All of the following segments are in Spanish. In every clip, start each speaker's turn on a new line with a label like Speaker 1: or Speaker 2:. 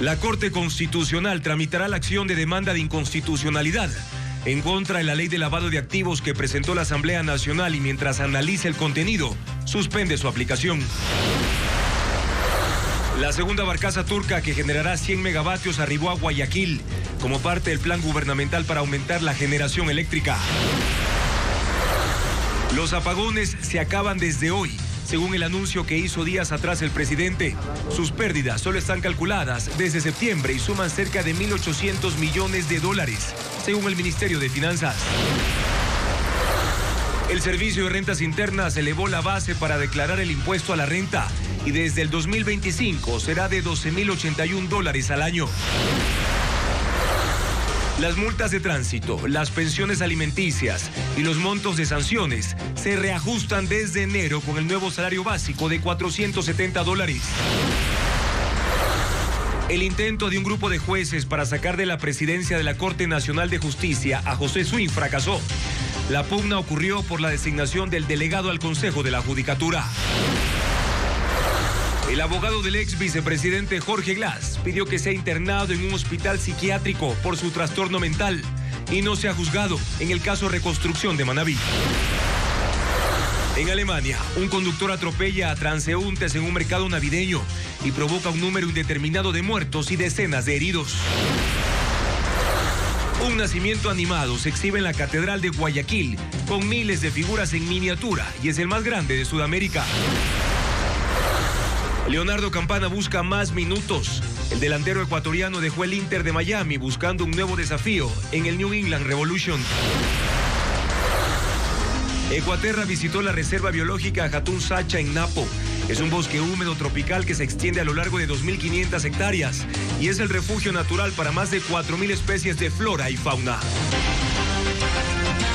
Speaker 1: La Corte Constitucional tramitará la acción de demanda de inconstitucionalidad en contra de la ley de lavado de activos que presentó la Asamblea Nacional y mientras analiza el contenido, suspende su aplicación. La segunda barcaza turca que generará 100 megavatios arribó a Guayaquil como parte del plan gubernamental para aumentar la generación eléctrica. Los apagones se acaban desde hoy, según el anuncio que hizo días atrás el presidente. Sus pérdidas solo están calculadas desde septiembre y suman cerca de 1.800 millones de dólares, según el Ministerio de Finanzas. El Servicio de Rentas Internas elevó la base para declarar el impuesto a la renta y desde el 2025 será de $12.081 al año. Las multas de tránsito, las pensiones alimenticias y los montos de sanciones se reajustan desde enero con el nuevo salario básico de $470. El intento de un grupo de jueces para sacar de la presidencia de la Corte Nacional de Justicia a José Swing fracasó. La pugna ocurrió por la designación del delegado al Consejo de la Judicatura. El abogado del ex vicepresidente Jorge Glass pidió que sea internado en un hospital psiquiátrico por su trastorno mental y no sea juzgado en el caso Reconstrucción de Manabí. En Alemania, un conductor atropella a transeúntes en un mercado navideño y provoca un número indeterminado de muertos y decenas de heridos. Un nacimiento animado se exhibe en la Catedral de Guayaquil con miles de figuras en miniatura y es el más grande de Sudamérica. Leonardo Campana busca más minutos. El delantero ecuatoriano dejó el Inter de Miami buscando un nuevo desafío en el New England Revolution. Ecuaterra visitó la reserva biológica Hatun Sacha en Napo. Es un bosque húmedo tropical que se extiende a lo largo de 2.500 hectáreas y es el refugio natural para más de 4.000 especies de flora y fauna.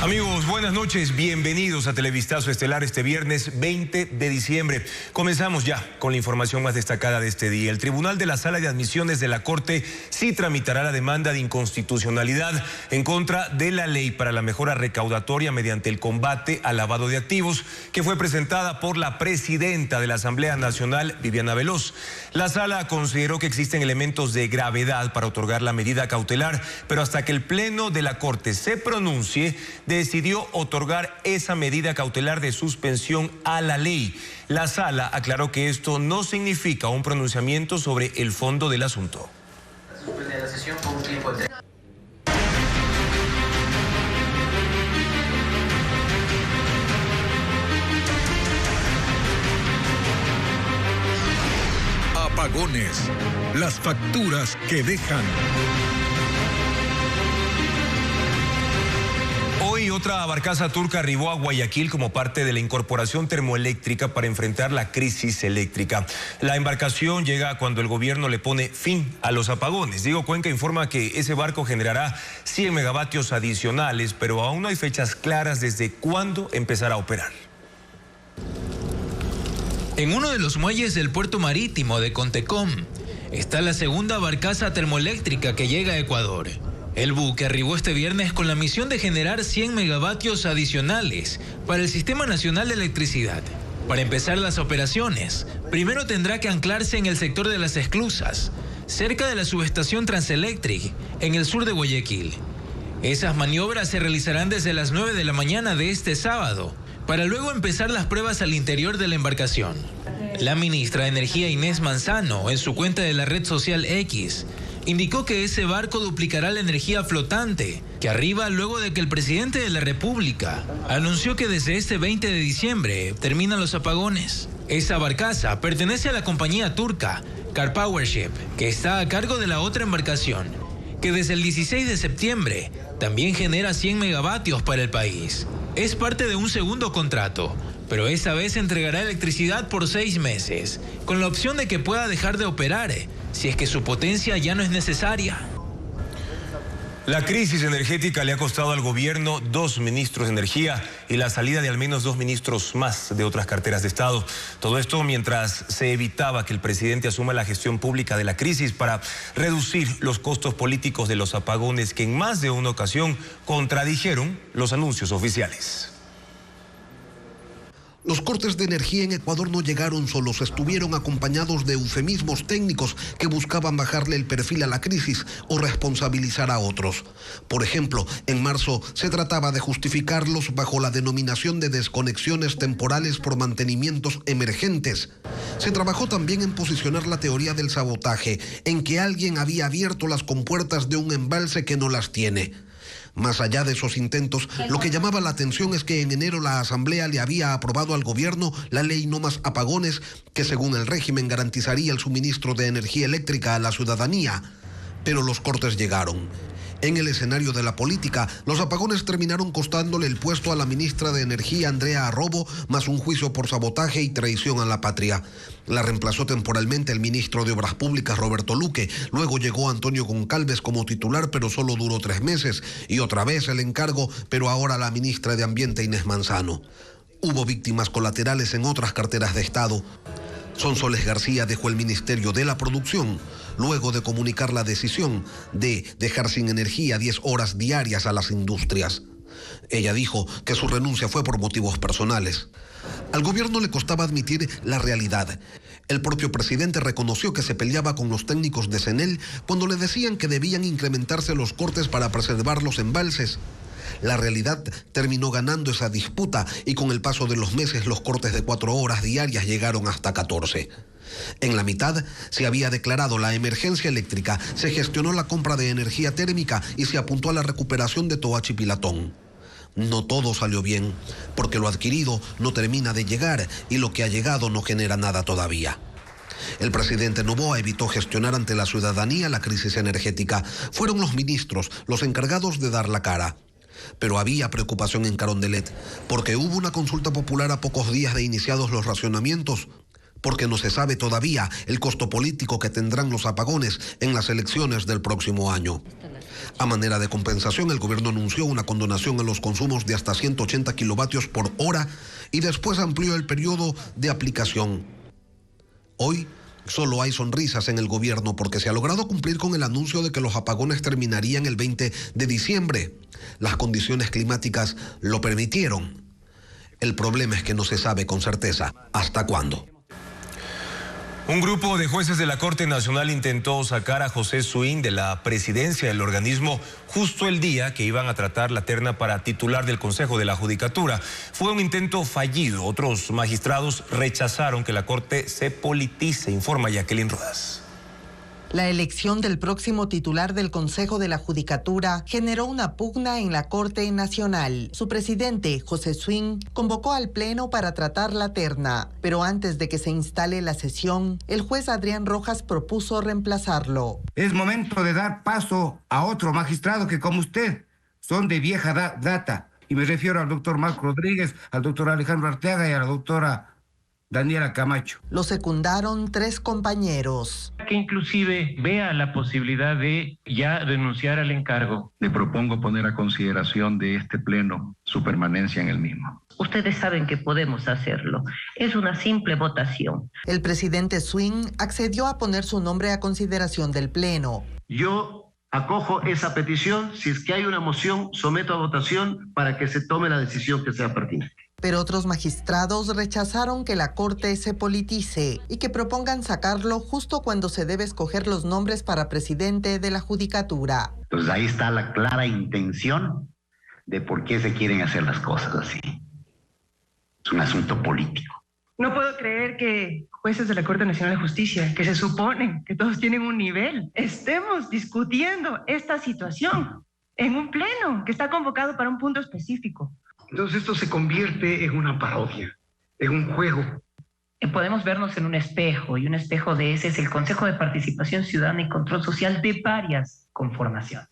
Speaker 1: Amigos, buenas noches, bienvenidos a Televistazo Estelar este viernes 20 de diciembre. Comenzamos ya con la información más destacada de este día. El Tribunal de la Sala de Admisiones de la Corte sí tramitará la demanda de inconstitucionalidad en contra de la ley para la mejora recaudatoria mediante el combate al lavado de activos que fue presentada por la presidenta de la Asamblea Nacional, Viviana Veloz. La Sala consideró que existen elementos de gravedad para otorgar la medida cautelar, pero hasta que el Pleno de la Corte se pronuncie, decidió otorgar esa medida cautelar de suspensión a la ley. La Sala aclaró que esto no significa un pronunciamiento sobre el fondo del asunto.
Speaker 2: Suspender la sesión por un tiempo de...
Speaker 3: Apagones, las facturas que dejan.
Speaker 1: Hoy otra barcaza turca arribó a Guayaquil como parte de la incorporación termoeléctrica para enfrentar la crisis eléctrica. La embarcación llega cuando el gobierno le pone fin a los apagones. Diego Cuenca informa que ese barco generará 100 megavatios adicionales, pero aún no hay fechas claras desde cuándo empezará a operar.
Speaker 4: En uno de los muelles del puerto marítimo de Contecom está la segunda barcaza termoeléctrica que llega a Ecuador. El buque arribó este viernes con la misión de generar 100 megavatios adicionales para el Sistema Nacional de Electricidad. Para empezar las operaciones, primero tendrá que anclarse en el sector de las esclusas, cerca de la subestación Transelectric, en el sur de Guayaquil. Esas maniobras se realizarán desde las 9 de la mañana de este sábado, para luego empezar las pruebas al interior de la embarcación. La ministra de Energía Inés Manzano, en su cuenta de la red social X, indicó que ese barco duplicará la energía flotante que arriba luego de que el presidente de la República anunció que desde este 20 de diciembre terminan los apagones. Esa barcaza pertenece a la compañía turca Car Powership, que está a cargo de la otra embarcación, que desde el 16 de septiembre también genera 100 megavatios para el país. Es parte de un segundo contrato, pero esta vez entregará electricidad por 6 meses, con la opción de que pueda dejar de operar si es que su potencia ya no es necesaria.
Speaker 1: La crisis energética le ha costado al gobierno 2 ministros de energía y la salida de al menos 2 ministros más de otras carteras de Estado. Todo esto mientras se evitaba que el presidente asuma la gestión pública de la crisis para reducir los costos políticos de los apagones que en más de una ocasión contradijeron los anuncios oficiales.
Speaker 5: Los cortes de energía en Ecuador no llegaron solos, estuvieron acompañados de eufemismos técnicos que buscaban bajarle el perfil a la crisis o responsabilizar a otros. Por ejemplo, en marzo se trataba de justificarlos bajo la denominación de desconexiones temporales por mantenimientos emergentes. Se trabajó también en posicionar la teoría del sabotaje, en que alguien había abierto las compuertas de un embalse que no las tiene. Más allá de esos intentos, lo que llamaba la atención es que en enero la Asamblea le había aprobado al gobierno la ley No Más Apagones, que según el régimen garantizaría el suministro de energía eléctrica a la ciudadanía. Pero los cortes llegaron. En el escenario de la política, los apagones terminaron costándole el puesto a la ministra de Energía, Andrea Arrobo, más un juicio por sabotaje y traición a la patria. La reemplazó temporalmente el ministro de Obras Públicas, Roberto Luque. Luego llegó Antonio Goncalves como titular, pero solo duró 3 meses. Y otra vez el encargo, pero ahora la ministra de Ambiente, Inés Manzano. Hubo víctimas colaterales en otras carteras de Estado. Sonsoles García dejó el Ministerio de la Producción luego de comunicar la decisión de dejar sin energía 10 horas diarias a las industrias. Ella dijo que su renuncia fue por motivos personales. Al gobierno le costaba admitir la realidad. El propio presidente reconoció que se peleaba con los técnicos de CENEL cuando le decían que debían incrementarse los cortes para preservar los embalses. La realidad terminó ganando esa disputa y con el paso de los meses los cortes de 4 horas diarias llegaron hasta 14. En la mitad se había declarado la emergencia eléctrica, se gestionó la compra de energía térmica y se apuntó a la recuperación de Toachi-Pilatón. No todo salió bien, porque lo adquirido no termina de llegar y lo que ha llegado no genera nada todavía. El presidente Noboa evitó gestionar ante la ciudadanía la crisis energética. Fueron los ministros los encargados de dar la cara. Pero había preocupación en Carondelet, porque hubo una consulta popular a pocos días de iniciados los racionamientos, porque no se sabe todavía el costo político que tendrán los apagones en las elecciones del próximo año. A manera de compensación, el gobierno anunció una condonación a los consumos de hasta 180 kilovatios por hora y después amplió el periodo de aplicación. Hoy solo hay sonrisas en el gobierno porque se ha logrado cumplir con el anuncio de que los apagones terminarían el 20 de diciembre. Las condiciones climáticas lo permitieron. El problema es que no se sabe con certeza hasta cuándo.
Speaker 1: Un grupo de jueces de la Corte Nacional intentó sacar a José Swing de la presidencia del organismo justo el día que iban a tratar la terna para titular del Consejo de la Judicatura. Fue un intento fallido. Otros magistrados rechazaron que la Corte se politice, informa Jacqueline Rodas.
Speaker 6: La elección del próximo titular del Consejo de la Judicatura generó una pugna en la Corte Nacional. Su presidente, José Swing, convocó al Pleno para tratar la terna, pero antes de que se instale la sesión, el juez Adrián Rojas propuso reemplazarlo.
Speaker 7: Es momento de dar paso a otro magistrado que, como usted, son de vieja data. Y me refiero al doctor Marco Rodríguez, al doctor Alejandro Arteaga y a la doctora Daniela Camacho.
Speaker 6: Lo secundaron 3 compañeros.
Speaker 8: Que inclusive vea la posibilidad de ya renunciar al encargo.
Speaker 9: Le propongo poner a consideración de este pleno su permanencia en el mismo.
Speaker 10: Ustedes saben que podemos hacerlo. Es una simple votación.
Speaker 6: El presidente Swing accedió a poner su nombre a consideración del pleno.
Speaker 11: Yo acojo esa petición. Si es que hay una moción, someto a votación para que se tome la decisión que sea pertinente.
Speaker 6: Pero otros magistrados rechazaron que la Corte se politice y que propongan sacarlo justo cuando se debe escoger los nombres para presidente de la Judicatura.
Speaker 12: Entonces ahí está la clara intención de por qué se quieren hacer las cosas así. Es un asunto político.
Speaker 13: No puedo creer que jueces de la Corte Nacional de Justicia, que se supone que todos tienen un nivel, estemos discutiendo esta situación en un pleno que está convocado para un punto específico.
Speaker 14: Entonces esto se convierte en una parodia, en un juego.
Speaker 10: Podemos vernos en un espejo, y un espejo de ese es el Consejo de Participación Ciudadana y Control Social de varias conformaciones.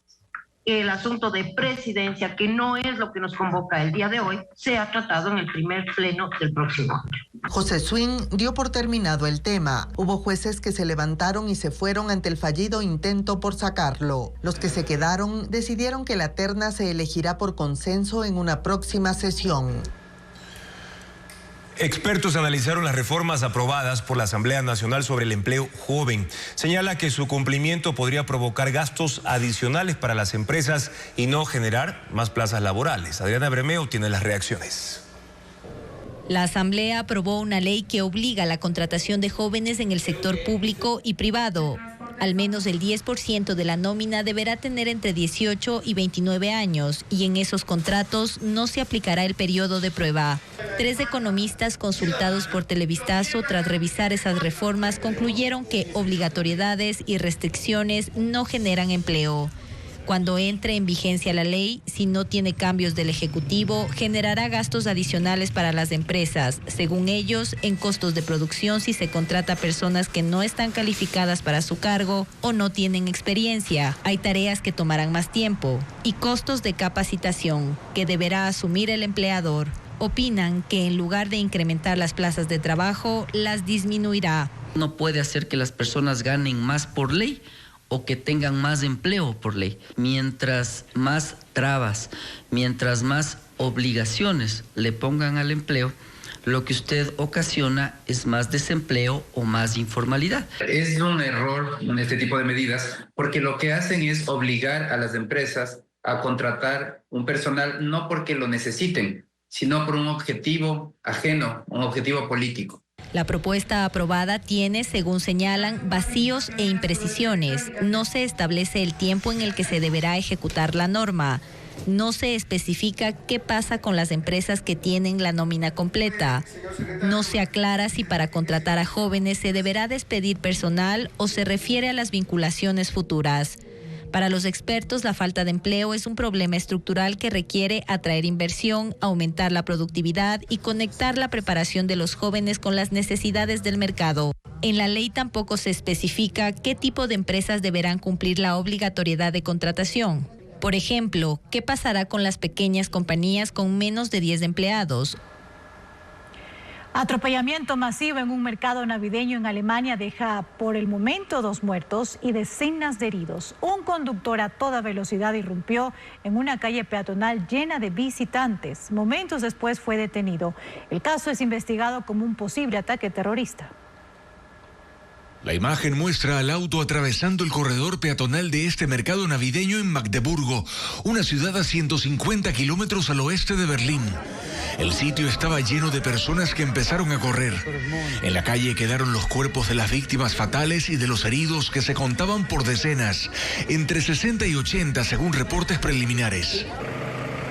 Speaker 10: El asunto de presidencia, que no es lo que nos convoca el día de hoy, sea tratado en el primer pleno del próximo año.
Speaker 6: José Swing dio por terminado el tema. Hubo jueces que se levantaron y se fueron ante el fallido intento por sacarlo. Los que se quedaron decidieron que la terna se elegirá por consenso en una próxima sesión.
Speaker 1: Expertos analizaron las reformas aprobadas por la Asamblea Nacional sobre el empleo joven. Señala que su cumplimiento podría provocar gastos adicionales para las empresas y no generar más plazas laborales. Adriana Bremeo tiene las reacciones.
Speaker 15: La Asamblea aprobó una ley que obliga a la contratación de jóvenes en el sector público y privado. Al menos el 10% de la nómina deberá tener entre 18 y 29 años y en esos contratos no se aplicará el periodo de prueba. 3 economistas consultados por Televistazo tras revisar esas reformas concluyeron que obligatoriedades y restricciones no generan empleo. Cuando entre en vigencia la ley, si no tiene cambios del Ejecutivo, generará gastos adicionales para las empresas, según ellos, en costos de producción si se contrata a personas que no están calificadas para su cargo o no tienen experiencia. Hay tareas que tomarán más tiempo y costos de capacitación que deberá asumir el empleador. Opinan que en lugar de incrementar las plazas de trabajo, las disminuirá.
Speaker 16: No puede hacer que las personas ganen más por ley o que tengan más empleo por ley. Mientras más trabas, mientras más obligaciones le pongan al empleo, lo que usted ocasiona es más desempleo o más informalidad.
Speaker 17: Es un error en este tipo de medidas porque lo que hacen es obligar a las empresas a contratar un personal no porque lo necesiten, sino por un objetivo ajeno, un objetivo político.
Speaker 15: La propuesta aprobada tiene, según señalan, vacíos e imprecisiones. No se establece el tiempo en el que se deberá ejecutar la norma. No se especifica qué pasa con las empresas que tienen la nómina completa. No se aclara si para contratar a jóvenes se deberá despedir personal o se refiere a las vinculaciones futuras. Para los expertos, la falta de empleo es un problema estructural que requiere atraer inversión, aumentar la productividad y conectar la preparación de los jóvenes con las necesidades del mercado. En la ley tampoco se especifica qué tipo de empresas deberán cumplir la obligatoriedad de contratación. Por ejemplo, ¿qué pasará con las pequeñas compañías con menos de 10 empleados?
Speaker 18: Atropellamiento masivo en un mercado navideño en Alemania deja por el momento 2 muertos y decenas de heridos. Un conductor a toda velocidad irrumpió en una calle peatonal llena de visitantes. Momentos después fue detenido. El caso es investigado como un posible ataque terrorista.
Speaker 19: La imagen muestra al auto atravesando el corredor peatonal de este mercado navideño en Magdeburgo, una ciudad a 150 kilómetros al oeste de Berlín. El sitio estaba lleno de personas que empezaron a correr. En la calle quedaron los cuerpos de las víctimas fatales y de los heridos que se contaban por decenas, entre 60 y 80 según reportes preliminares.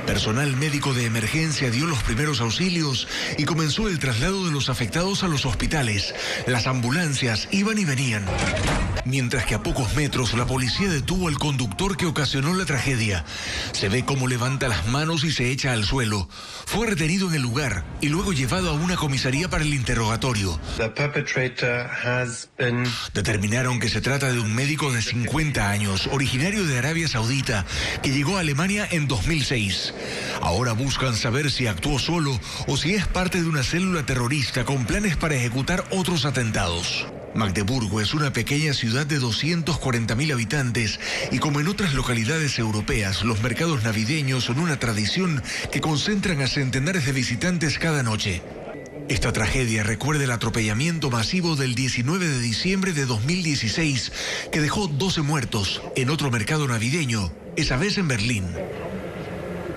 Speaker 19: Personal médico de emergencia dio los primeros auxilios y comenzó el traslado de los afectados a los hospitales. Las ambulancias iban y venían. Mientras que a pocos metros la policía detuvo al conductor que ocasionó la tragedia. Se ve cómo levanta las manos y se echa al suelo. Fue retenido en el lugar y luego llevado a una comisaría para el interrogatorio. Determinaron que se trata de un médico de 50 años, originario de Arabia Saudita, que llegó a Alemania en 2006. Ahora buscan saber si actuó solo o si es parte de una célula terrorista con planes para ejecutar otros atentados. Magdeburgo es una pequeña ciudad de 240.000 habitantes y como en otras localidades europeas, los mercados navideños son una tradición que concentran a centenares de visitantes cada noche. Esta tragedia recuerda el atropellamiento masivo del 19 de diciembre de 2016, que dejó 12 muertos en otro mercado navideño, esa vez en Berlín.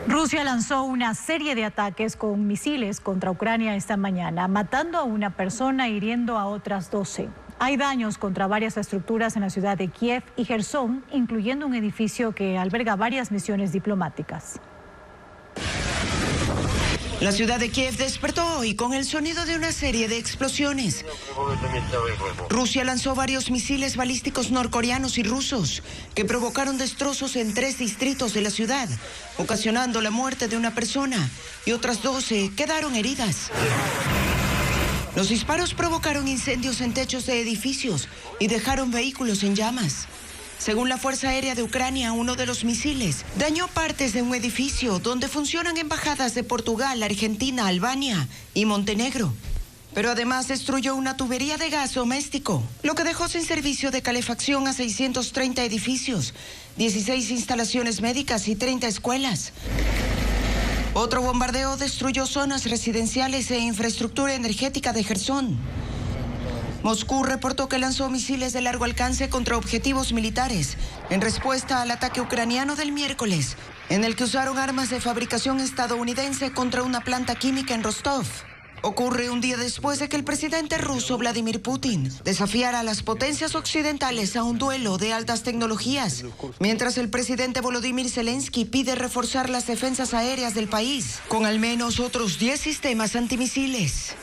Speaker 18: Rusia lanzó una serie de ataques con misiles contra Ucrania esta mañana, matando a una persona e hiriendo a otras 12. Hay daños contra varias estructuras en la ciudad de Kiev y Jersón, incluyendo un edificio que alberga varias misiones diplomáticas.
Speaker 20: La ciudad de Kiev despertó hoy con el sonido de una serie de explosiones. Rusia lanzó varios misiles balísticos norcoreanos y rusos que provocaron destrozos en 3 distritos de la ciudad, ocasionando la muerte de una persona y otras 12 quedaron heridas. Los disparos provocaron incendios en techos de edificios y dejaron vehículos en llamas. Según la Fuerza Aérea de Ucrania, uno de los misiles dañó partes de un edificio donde funcionan embajadas de Portugal, Argentina, Albania y Montenegro. Pero además destruyó una tubería de gas doméstico, lo que dejó sin servicio de calefacción a 630 edificios, 16 instalaciones médicas y 30 escuelas. Otro bombardeo destruyó zonas residenciales e infraestructura energética de Jersón. Moscú reportó que lanzó misiles de largo alcance contra objetivos militares en respuesta al ataque ucraniano del miércoles, en el que usaron armas de fabricación estadounidense contra una planta química en Rostov. ocurre un día después de que el presidente ruso Vladimir Putin desafiara a las potencias occidentales a un duelo de altas tecnologías, mientras el presidente Volodymyr Zelensky pide reforzar las defensas aéreas del país con al menos otros 10 sistemas antimisiles.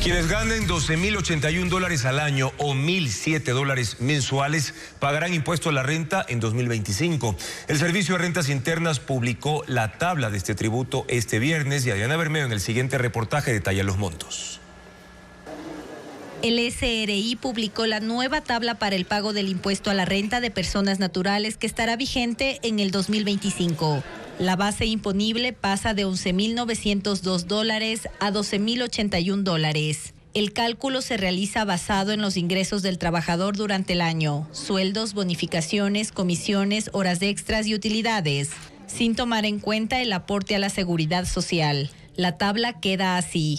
Speaker 1: Quienes ganen $12,081 al año o $1,007 mensuales pagarán impuesto a la renta en 2025. El Servicio de Rentas Internas publicó la tabla de este tributo este viernes y Adriana Bermeo en el siguiente reportaje detalla los montos.
Speaker 15: El SRI publicó la nueva tabla para el pago del impuesto a la renta de personas naturales que estará vigente en el 2025. La base imponible pasa de $11,902 a $12,081. El cálculo se realiza basado en los ingresos del trabajador durante el año, sueldos, bonificaciones, comisiones, horas extras y utilidades, sin tomar en cuenta el aporte a la seguridad social. La tabla queda así.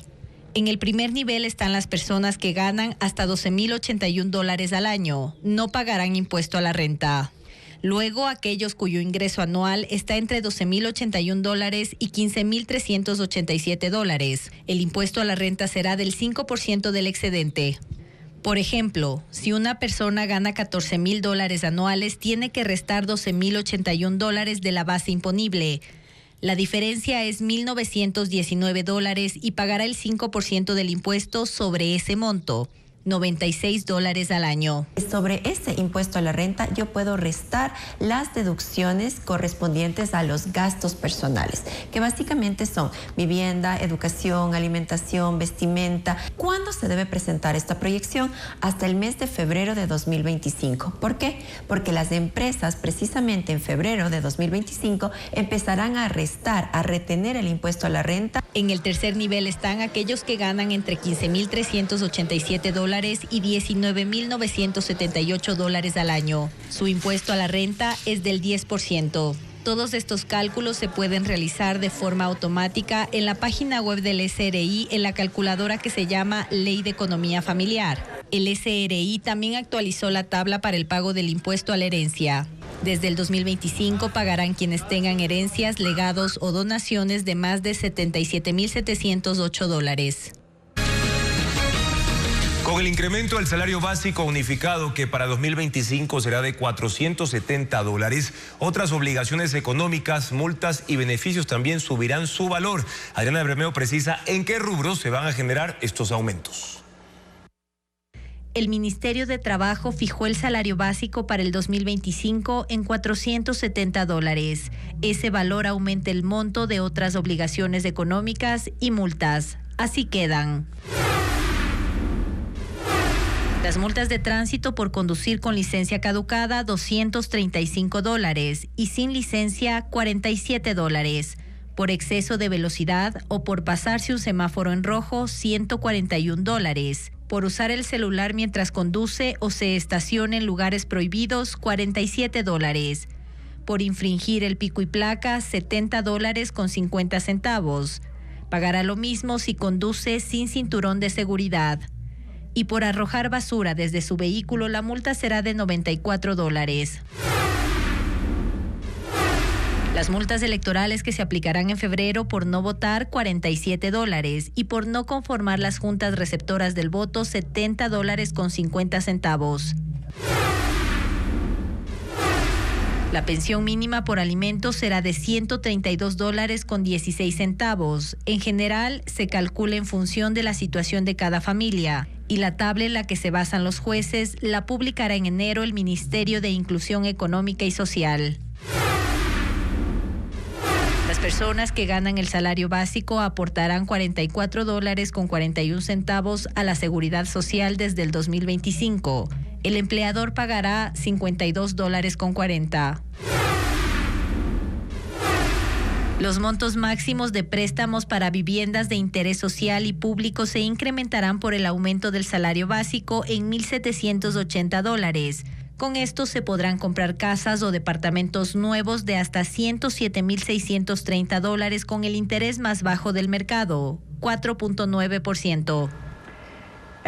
Speaker 15: En el primer nivel están las personas que ganan hasta $12,081 al año. No pagarán impuesto a la renta. Luego, aquellos cuyo ingreso anual está entre $12,081 y $15,387. El impuesto a la renta será del 5% del excedente. Por ejemplo, si una persona gana $14,000 anuales, tiene que restar $12,081 de la base imponible. La diferencia es $1,919 y pagará el 5% del impuesto sobre ese monto. $96 al año.
Speaker 21: Sobre ese impuesto a la renta yo puedo restar las deducciones correspondientes a los gastos personales, que básicamente son vivienda, educación, alimentación, vestimenta. ¿Cuándo se debe presentar esta proyección? Hasta el mes de febrero de 2025. ¿Por qué? Porque las empresas precisamente en febrero de 2025 empezarán a restar, a retener el impuesto a la renta.
Speaker 15: En el tercer nivel están aquellos que ganan entre $15,387 y $19,978 al año. Su impuesto a la renta es del 10%. Todos estos cálculos se pueden realizar de forma automática en la página web del SRI en la calculadora que se llama Ley de Economía Familiar. El SRI también actualizó la tabla para el pago del impuesto a la herencia. Desde el 2025 pagarán quienes tengan herencias, legados o donaciones de más de $77,708.
Speaker 1: Con el incremento del salario básico unificado, que para 2025 será de $470, otras obligaciones económicas, multas y beneficios también subirán su valor. Adriana Bermeo precisa en qué rubros se van a generar estos aumentos.
Speaker 15: El Ministerio de Trabajo fijó el salario básico para el 2025 en $470. Ese valor aumenta el monto de otras obligaciones económicas y multas. Así quedan: las multas de tránsito por conducir con licencia caducada, $235, y sin licencia, $47. Por exceso de velocidad o por pasarse un semáforo en rojo, $141. Por usar el celular mientras conduce o se estaciona en lugares prohibidos, $47. Por infringir el pico y placa, $70.50. Pagará lo mismo si conduce sin cinturón de seguridad. Y por arrojar basura desde su vehículo, la multa será de $94. Las multas electorales que se aplicarán en febrero por no votar, $47, y por no conformar las juntas receptoras del voto, $70.50. La pensión mínima por alimentos será de $132.16. En general, se calcula en función de la situación de cada familia, y la tabla en la que se basan los jueces la publicará en enero el Ministerio de Inclusión Económica y Social. Las personas que ganan el salario básico aportarán $44.41 a la Seguridad Social desde el 2025. El empleador pagará $52.40. Los montos máximos de préstamos para viviendas de interés social y público se incrementarán por el aumento del salario básico en $1,780. Con esto se podrán comprar casas o departamentos nuevos de hasta $107,630 con el interés más bajo del mercado, 4.9%.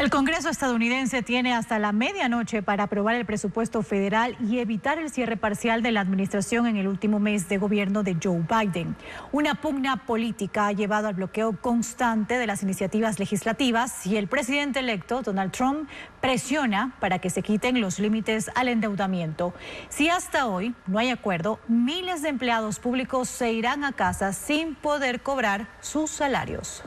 Speaker 18: El Congreso estadounidense tiene hasta la medianoche para aprobar el presupuesto federal y evitar el cierre parcial de la administración en el último mes de gobierno de Joe Biden. Una pugna política ha llevado al bloqueo constante de las iniciativas legislativas y el presidente electo, Donald Trump, presiona para que se quiten los límites al endeudamiento. Si hasta hoy no hay acuerdo, miles de empleados públicos se irán a casa sin poder cobrar sus salarios.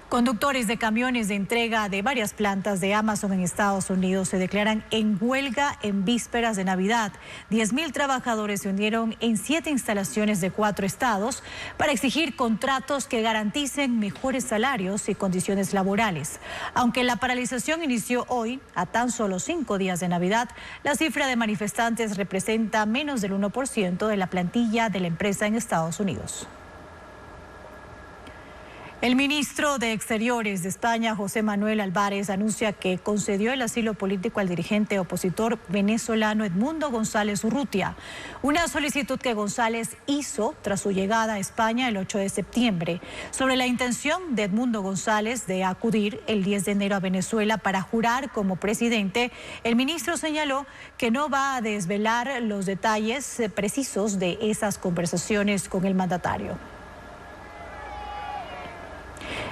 Speaker 18: Conductores de camiones de entrega de varias plantas de Amazon en Estados Unidos se declaran en huelga en vísperas de Navidad. 10,000 trabajadores se unieron en 7 instalaciones de 4 estados para exigir contratos que garanticen mejores salarios y condiciones laborales. Aunque la paralización inició hoy, a tan solo 5 días de Navidad, la cifra de manifestantes representa menos del 1% de la plantilla de la empresa en Estados Unidos. El ministro de Exteriores de España, José Manuel Álvarez, anuncia que concedió el asilo político al dirigente opositor venezolano Edmundo González Urrutia, una solicitud que González hizo tras su llegada a España el 8 de septiembre. Sobre la intención de Edmundo González de acudir el 10 de enero a Venezuela para jurar como presidente, el ministro señaló que no va a desvelar los detalles precisos de esas conversaciones con el mandatario.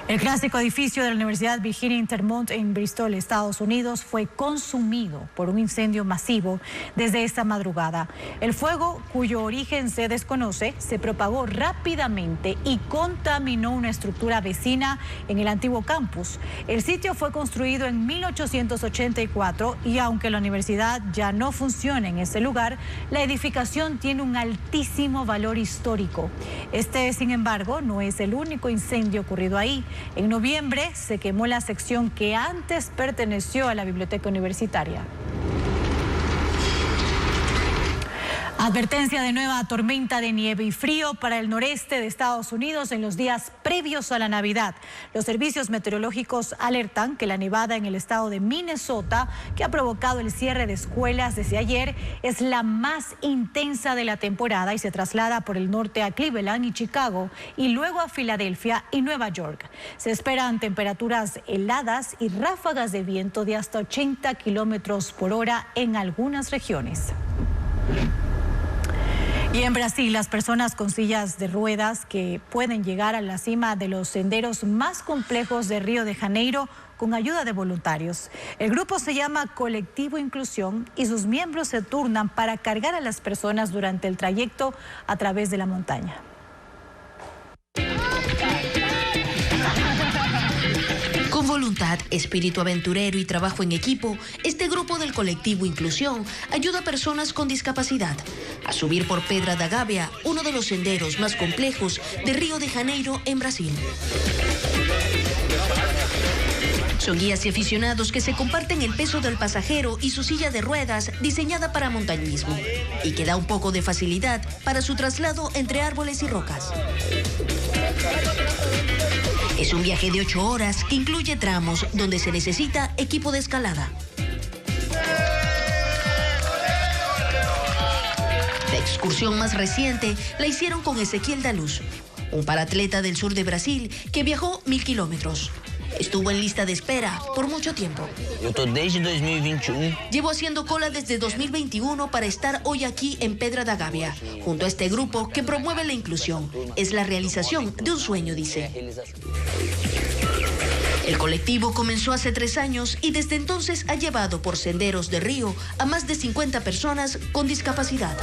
Speaker 18: El clásico edificio de la Universidad Virginia Intermont en Bristol, Estados Unidos, fue consumido por un incendio masivo desde esta madrugada. El fuego, cuyo origen se desconoce, se propagó rápidamente y contaminó una estructura vecina en el antiguo campus. El sitio fue construido en 1884 y aunque la universidad ya no funciona en ese lugar, la edificación tiene un altísimo valor histórico. Este, sin embargo, no es el único incendio ocurrido ahí. En noviembre se quemó la sección que antes perteneció a la biblioteca universitaria. Advertencia de nueva tormenta de nieve y frío para el noreste de Estados Unidos en los días previos a la Navidad. Los servicios meteorológicos alertan que la nevada en el estado de Minnesota, que ha provocado el cierre de escuelas desde ayer, es la más intensa de la temporada y se traslada por el norte a Cleveland y Chicago y luego a Filadelfia y Nueva York. Se esperan temperaturas heladas y ráfagas de viento de hasta 80 kilómetros por hora en algunas regiones. Y en Brasil, las personas con sillas de ruedas que pueden llegar a la cima de los senderos más complejos de Río de Janeiro con ayuda de voluntarios. El grupo se llama Colectivo Inclusión y sus miembros se turnan para cargar a las personas durante el trayecto a través de la montaña.
Speaker 2: Con voluntad, espíritu aventurero y trabajo en equipo, este grupo del Colectivo Inclusión ayuda a personas con discapacidad a subir por Pedra da Gávea, uno de los senderos más complejos de Río de Janeiro en Brasil. Son guías y aficionados que se comparten el peso del pasajero y su silla de ruedas diseñada para montañismo y que da un poco de facilidad para su traslado entre árboles y rocas. Es un viaje de 8 horas que incluye tramos donde se necesita equipo de escalada. La excursión más reciente la hicieron con Ezequiel Daluz, un paratleta del sur de Brasil que viajó 1.000 kilómetros. Estuvo en lista de espera por mucho tiempo.
Speaker 22: Yo estoy desde 2021.
Speaker 2: Llevo haciendo cola desde 2021 para estar hoy aquí en Pedra da Gávea, junto a este grupo que promueve la inclusión. Es la realización de un sueño, dice. El colectivo comenzó hace 3 años y desde entonces ha llevado por senderos de Río a más de 50 personas con discapacidad.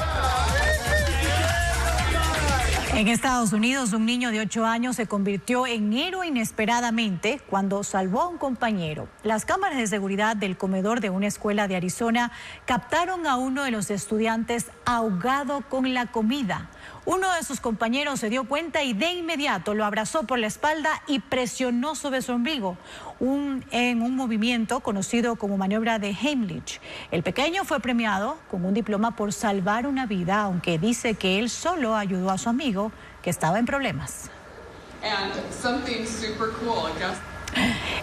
Speaker 18: En Estados Unidos, un niño de 8 años se convirtió en héroe inesperadamente cuando salvó a un compañero. Las cámaras de seguridad del comedor de una escuela de Arizona captaron a uno de los estudiantes ahogado con la comida. Uno de sus compañeros se dio cuenta y de inmediato lo abrazó por la espalda y presionó sobre su ombligo, en un movimiento conocido como maniobra de Heimlich. El pequeño fue premiado con un diploma por salvar una vida, aunque dice que él solo ayudó a su amigo que estaba en problemas.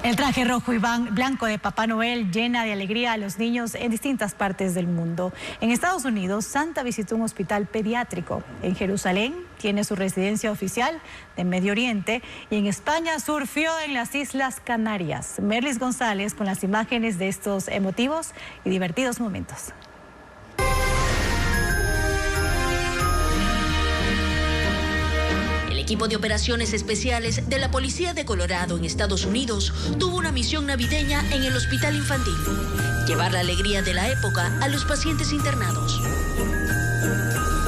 Speaker 18: El traje rojo y blanco de Papá Noel llena de alegría a los niños en distintas partes del mundo. En Estados Unidos, Santa visitó un hospital pediátrico. En Jerusalén tiene su residencia oficial de Medio Oriente y en España surfió en las Islas Canarias. Merlis González con las imágenes de estos emotivos y divertidos momentos.
Speaker 2: El equipo de operaciones especiales de la Policía de Colorado en Estados Unidos tuvo una misión navideña en el hospital infantil: llevar la alegría de la época a los pacientes internados.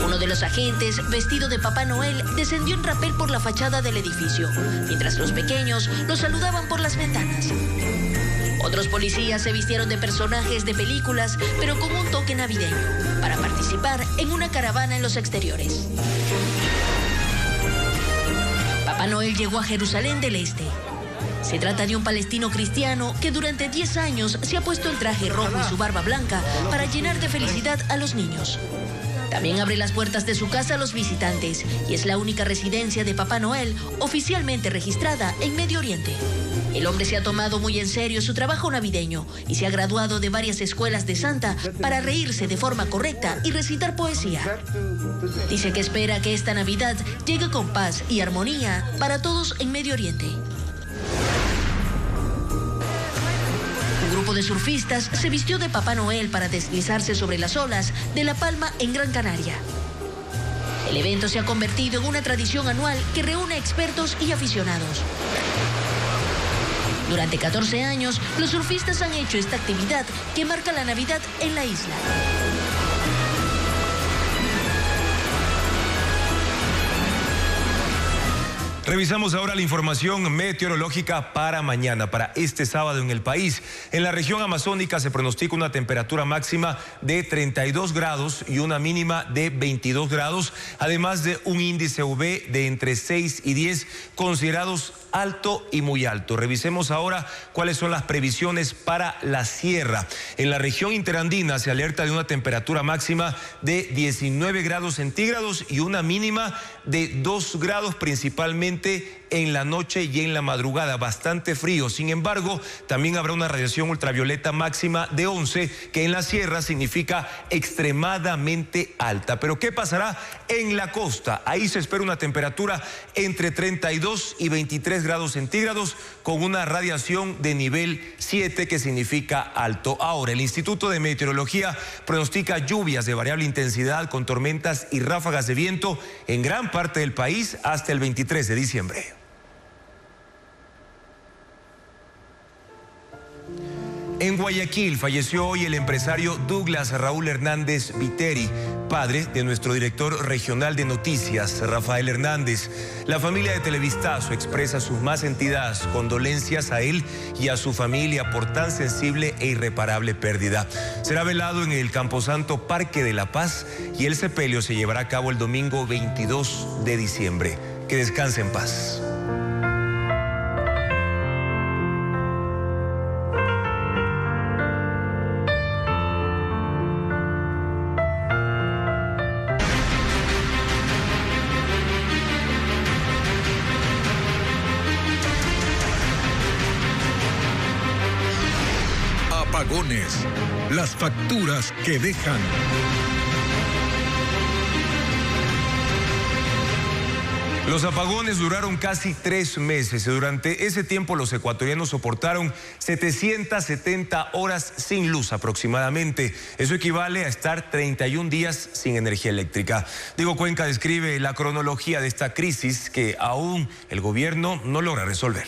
Speaker 2: Uno de los agentes, vestido de Papá Noel, descendió en rapel por la fachada del edificio, mientras los pequeños lo saludaban por las ventanas. Otros policías se vistieron de personajes de películas, pero con un toque navideño, para participar en una caravana en los exteriores. Papá Noel llegó a Jerusalén del Este. Se trata de un palestino cristiano que durante 10 años se ha puesto el traje rojo y su barba blanca para llenar de felicidad a los niños. También abre las puertas de su casa a los visitantes y es la única residencia de Papá Noel oficialmente registrada en Medio Oriente. El hombre se ha tomado muy en serio su trabajo navideño y se ha graduado de varias escuelas de Santa para reírse de forma correcta y recitar poesía. Dice que espera que esta Navidad llegue con paz y armonía para todos en Medio Oriente. Un grupo de surfistas se vistió de Papá Noel para deslizarse sobre las olas de La Palma en Gran Canaria. El evento se ha convertido en una tradición anual que reúne expertos y aficionados. Durante 14 años, los surfistas han hecho esta actividad que marca la Navidad en la isla.
Speaker 1: Revisamos ahora la información meteorológica para mañana, para este sábado en el país. En la región amazónica se pronostica una temperatura máxima de 32 grados y una mínima de 22 grados, además de un índice UV de entre 6 y 10, considerados alto y muy alto. Revisemos ahora cuáles son las previsiones para la sierra. En la región interandina se alerta de una temperatura máxima de 19 grados centígrados y una mínima de 2 grados, principalmente en la noche y en la madrugada, bastante frío. Sin embargo, también habrá una radiación ultravioleta máxima de 11, que en la sierra significa extremadamente alta. Pero ¿qué pasará en la costa? Ahí se espera una temperatura entre 32 y 23 grados centígrados con una radiación de nivel 7, que significa alto. Ahora, el Instituto de Meteorología pronostica lluvias de variable intensidad con tormentas y ráfagas de viento en gran parte del país hasta el 23 de diciembre. En Guayaquil falleció hoy el empresario Douglas Raúl Hernández Viteri, padre de nuestro director regional de noticias, Rafael Hernández. La familia de Televistazo expresa sus más sentidas condolencias a él y a su familia por tan sensible e irreparable pérdida. Será velado en el Camposanto Parque de la Paz y el sepelio se llevará a cabo el domingo 22 de diciembre. Que descanse en paz.
Speaker 19: Apagones, las facturas que dejan.
Speaker 1: Los apagones duraron casi 3 meses y durante ese tiempo los ecuatorianos soportaron 770 horas sin luz aproximadamente. Eso equivale a estar 31 días sin energía eléctrica. Diego Cuenca describe la cronología de esta crisis que aún el gobierno no logra resolver.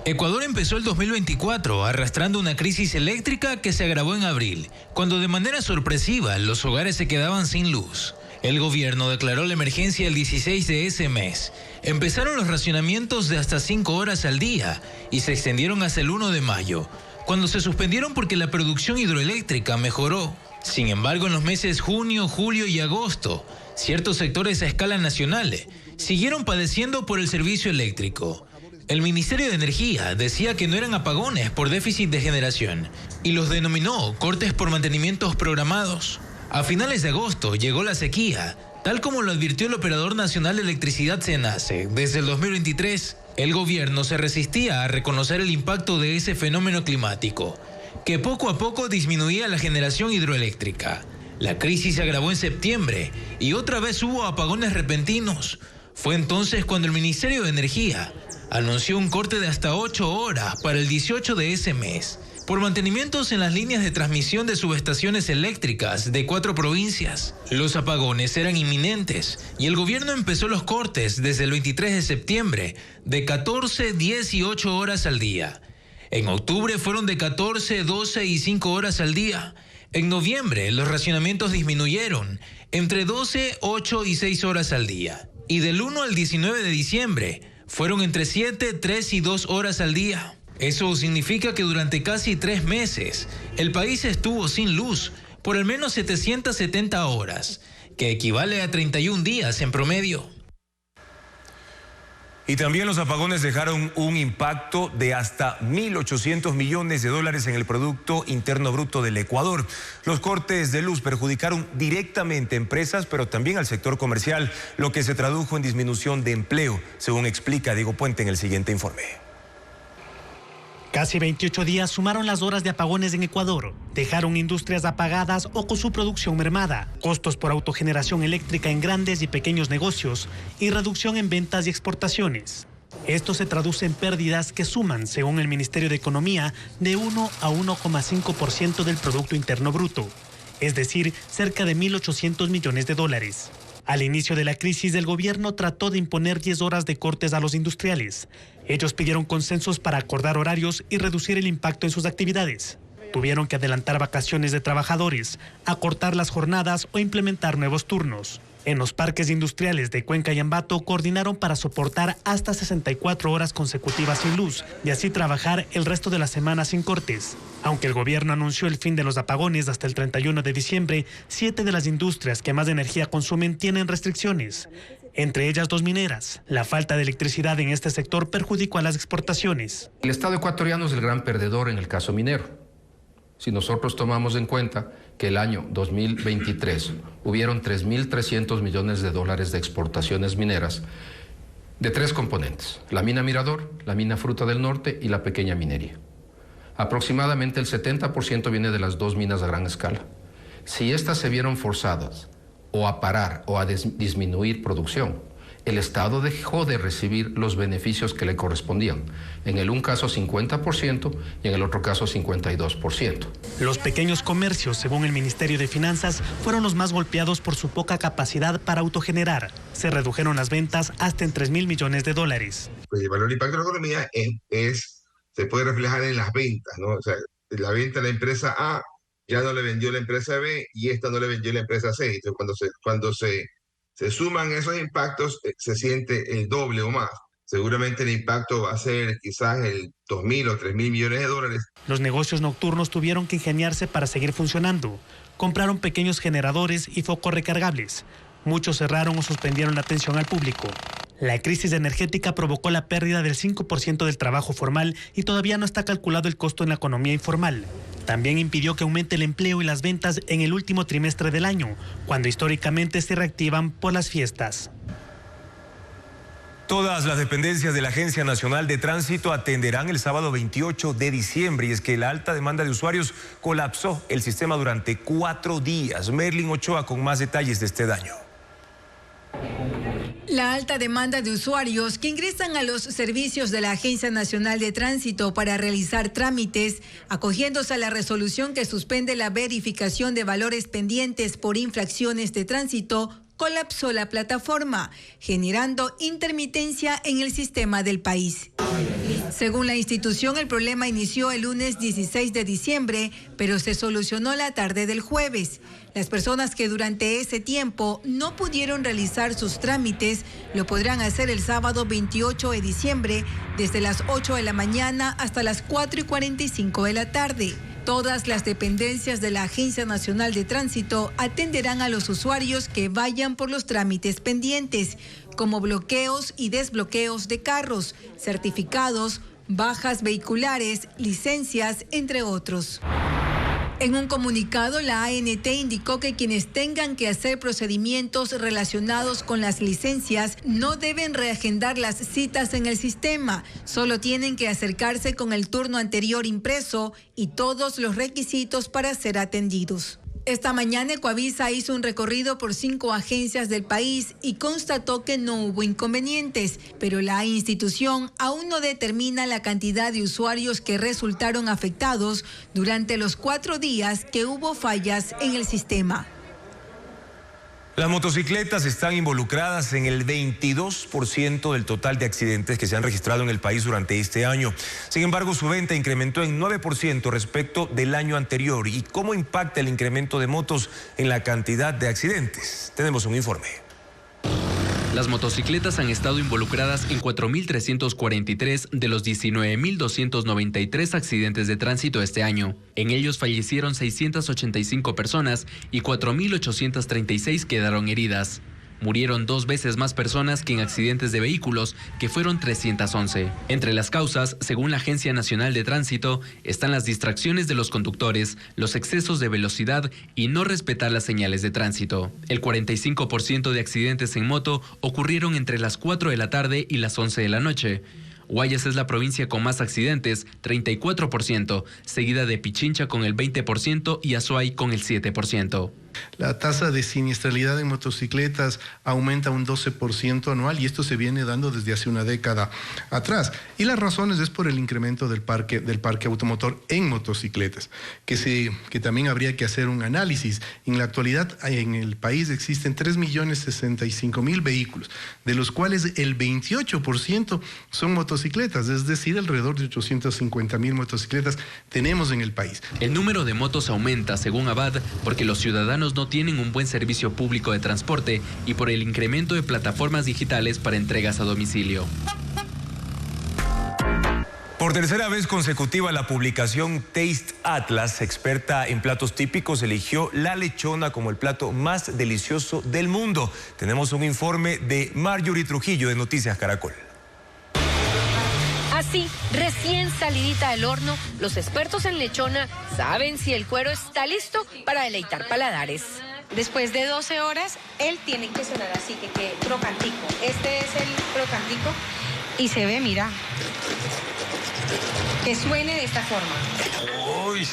Speaker 3: Ecuador empezó el 2024 arrastrando una crisis eléctrica que se agravó en abril, cuando de manera sorpresiva los hogares se quedaban sin luz. El gobierno declaró la emergencia el 16 de ese mes. Empezaron los racionamientos de hasta 5 horas al día y se extendieron hasta el 1 de mayo, cuando se suspendieron porque la producción hidroeléctrica mejoró. Sin embargo, en los meses junio, julio y agosto, ciertos sectores a escala nacional siguieron padeciendo por el servicio eléctrico. El Ministerio de Energía decía que no eran apagones por déficit de generación y los denominó cortes por mantenimientos programados. A finales de agosto llegó la sequía, tal como lo advirtió el Operador Nacional de Electricidad SENACE. Desde el 2023, El gobierno se resistía a reconocer el impacto de ese fenómeno climático, que poco a poco disminuía la generación hidroeléctrica. La crisis se agravó en septiembre y otra vez hubo apagones repentinos. Fue entonces cuando el Ministerio de Energía anunció un corte de hasta 8 horas para el 18 de ese mes, por mantenimientos en las líneas de transmisión de subestaciones eléctricas de 4 provincias. Los apagones eran inminentes y el gobierno empezó los cortes desde el 23 de septiembre de 14, 10 y 8 horas al día. En octubre fueron de 14, 12 y 5 horas al día. En noviembre los racionamientos disminuyeron entre 12, 8 y 6 horas al día. Y del 1 al 19 de diciembre fueron entre 7, 3 y 2 horas al día. Eso significa que durante casi 3 meses el país estuvo sin luz por al menos 770 horas, que equivale a 31 días en promedio.
Speaker 1: Y también los apagones dejaron un impacto de hasta 1.800 millones de dólares en el Producto Interno Bruto del Ecuador. Los cortes de luz perjudicaron directamente a empresas, pero también al sector comercial, lo que se tradujo en disminución de empleo, según explica Diego Puente en el siguiente informe.
Speaker 4: Casi 28 días sumaron las horas de apagones en Ecuador. Dejaron industrias apagadas o con su producción mermada, costos por autogeneración eléctrica en grandes y pequeños negocios y reducción en ventas y exportaciones. Esto se traduce en pérdidas que suman, según el Ministerio de Economía, de 1 a 1,5% del Producto Interno Bruto, es decir, cerca de 1.800 millones de dólares. Al inicio de la crisis, el gobierno trató de imponer 10 horas de cortes a los industriales. Ellos pidieron consensos para acordar horarios y reducir el impacto en sus actividades. Tuvieron que adelantar vacaciones de trabajadores, acortar las jornadas o implementar nuevos turnos. En los parques industriales de Cuenca y Ambato coordinaron para soportar hasta 64 horas consecutivas sin luz y así trabajar el resto de la semana sin cortes. Aunque el gobierno anunció el fin de los apagones hasta el 31 de diciembre, 7 de las industrias que más energía consumen tienen restricciones, entre ellas 2 mineras. La falta de electricidad en este sector perjudicó a las exportaciones.
Speaker 5: El Estado ecuatoriano es el gran perdedor en el caso minero. Si nosotros tomamos en cuenta que el año 2023 hubieron 3.300 millones de dólares de exportaciones mineras de 3 componentes: la mina Mirador, la mina Fruta del Norte y la pequeña minería. Aproximadamente el 70% viene de las 2 minas a gran escala. Si estas se vieron forzadas o a parar o a disminuir producción, el Estado dejó de recibir los beneficios que le correspondían. En el un caso 50% y en el otro caso 52%.
Speaker 4: Los pequeños comercios, según el Ministerio de Finanzas, fueron los más golpeados por su poca capacidad para autogenerar. Se redujeron las ventas hasta en 3.000 millones de dólares.
Speaker 23: Pues el valor de impacto de la economía se puede reflejar en las ventas, ¿no? O sea, la venta de la empresa A ya no le vendió la empresa B y esta no le vendió la empresa C. Entonces, cuando se suman esos impactos, se siente el doble o más. Seguramente el impacto va a ser quizás el 2.000 o 3.000 millones de dólares.
Speaker 4: Los negocios nocturnos tuvieron que ingeniarse para seguir funcionando. Compraron pequeños generadores y focos recargables. Muchos cerraron o suspendieron la atención al público. La crisis energética provocó la pérdida del 5% del trabajo formal y todavía no está calculado el costo en la economía informal. También impidió que aumente el empleo y las ventas en el último trimestre del año, cuando históricamente se reactivan por las fiestas.
Speaker 1: Todas las dependencias de la Agencia Nacional de Tránsito atenderán el sábado 28 de diciembre y es que la alta demanda de usuarios colapsó el sistema durante 4 días. Merlin Ochoa con más detalles de este daño.
Speaker 24: La alta demanda de usuarios que ingresan a los servicios de la Agencia Nacional de Tránsito para realizar trámites, acogiéndose a la resolución que suspende la verificación de valores pendientes por infracciones de tránsito, colapsó la plataforma, generando intermitencia en el sistema del país. Según la institución, el problema inició el lunes 16 de diciembre, pero se solucionó la tarde del jueves. Las personas que durante ese tiempo no pudieron realizar sus trámites lo podrán hacer el sábado 28 de diciembre desde las 8 de la mañana hasta las 4:45 de la tarde. Todas las dependencias de la Agencia Nacional de Tránsito atenderán a los usuarios que vayan por los trámites pendientes, como bloqueos y desbloqueos de carros, certificados, bajas vehiculares, licencias, entre otros. En un comunicado, la ANT indicó que quienes tengan que hacer procedimientos relacionados con las licencias no deben reagendar las citas en el sistema, solo tienen que acercarse con el turno anterior impreso y todos los requisitos para ser atendidos. Esta mañana Ecoavisa hizo un recorrido por 5 agencias del país y constató que no hubo inconvenientes, pero la institución aún no determina la cantidad de usuarios que resultaron afectados durante los 4 días que hubo fallas en el sistema.
Speaker 1: Las motocicletas están involucradas en el 22% del total de accidentes que se han registrado en el país durante este año. Sin embargo, su venta incrementó en 9% respecto del año anterior. ¿Y cómo impacta el incremento de motos en la cantidad de accidentes? Tenemos un informe.
Speaker 7: Las motocicletas han estado involucradas en 4.343 de los 19.293 accidentes de tránsito este año. En ellos fallecieron 685 personas y 4.836 quedaron heridas. Murieron 2 veces más personas que en accidentes de vehículos, que fueron 311. Entre las causas, según la Agencia Nacional de Tránsito, están las distracciones de los conductores, los excesos de velocidad y no respetar las señales de tránsito. El 45% de accidentes en moto ocurrieron entre las 4 de la tarde y las 11 de la noche. Guayas es la provincia con más accidentes, 34%, seguida de Pichincha con el 20% y Azuay con el 7%.
Speaker 8: La tasa de siniestralidad en motocicletas aumenta un 12% anual y esto se viene dando desde hace una década atrás. Y las razones es por el incremento del parque automotor en motocicletas, que también habría que hacer un análisis. En la actualidad en el país existen 3.065.000 vehículos, de los cuales el 28% son motocicletas, es decir, alrededor de 850.000 motocicletas tenemos en el país.
Speaker 7: El número de motos aumenta, según Abad, porque los ciudadanos no tienen un buen servicio público de transporte y por el incremento de plataformas digitales para entregas a domicilio.
Speaker 1: Por tercera vez consecutiva, la publicación Taste Atlas, experta en platos típicos, eligió la lechona como el plato más delicioso del mundo. Tenemos un informe de Marjorie Trujillo de Noticias Caracol.
Speaker 9: Así, recién salidita del horno, los expertos en lechona saben si el cuero está listo para deleitar paladares.
Speaker 11: Después de 12 horas, él tiene que sonar así, que crocantico. Este es el crocantico y se ve, mira, que suene de esta forma.
Speaker 1: Uy.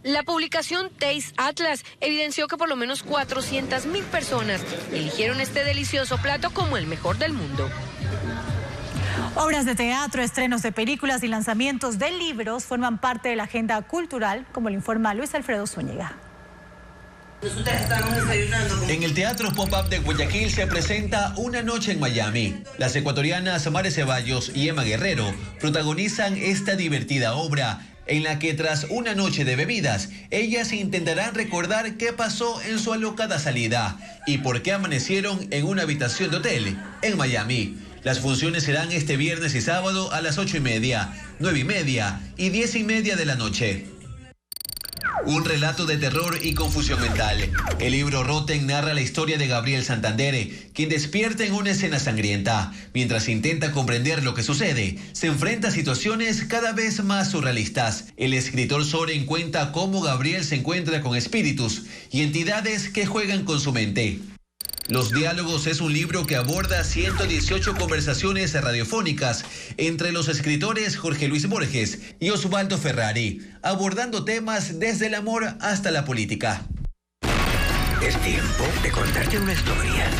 Speaker 9: La publicación Taste Atlas evidenció que por lo menos 400.000 personas eligieron este delicioso plato como el mejor del mundo.
Speaker 18: Obras de teatro, estrenos de películas y lanzamientos de libros forman parte de la agenda cultural, como lo informa Luis Alfredo Zúñiga.
Speaker 25: En el Teatro Pop-Up de Guayaquil se presenta Una noche en Miami. Las ecuatorianas Mare Ceballos y Emma Guerrero protagonizan esta divertida obra, en la que tras una noche de bebidas, ellas intentarán recordar qué pasó en su alocada salida y por qué amanecieron en una habitación de hotel en Miami. Las funciones serán este viernes y sábado a las 8:30, 9:30 y 10:30 de la noche. Un relato de terror y confusión mental. El libro Rotten narra la historia de Gabriel Santander, quien despierta en una escena sangrienta. Mientras intenta comprender lo que sucede, se enfrenta a situaciones cada vez más surrealistas. El escritor Soren cuenta cómo Gabriel se encuentra con espíritus y entidades que juegan con su mente. Los Diálogos es un libro que aborda 118 conversaciones radiofónicas entre los escritores Jorge Luis Borges y Osvaldo Ferrari, abordando temas desde el amor hasta la política.
Speaker 26: Es tiempo de contarte una historia.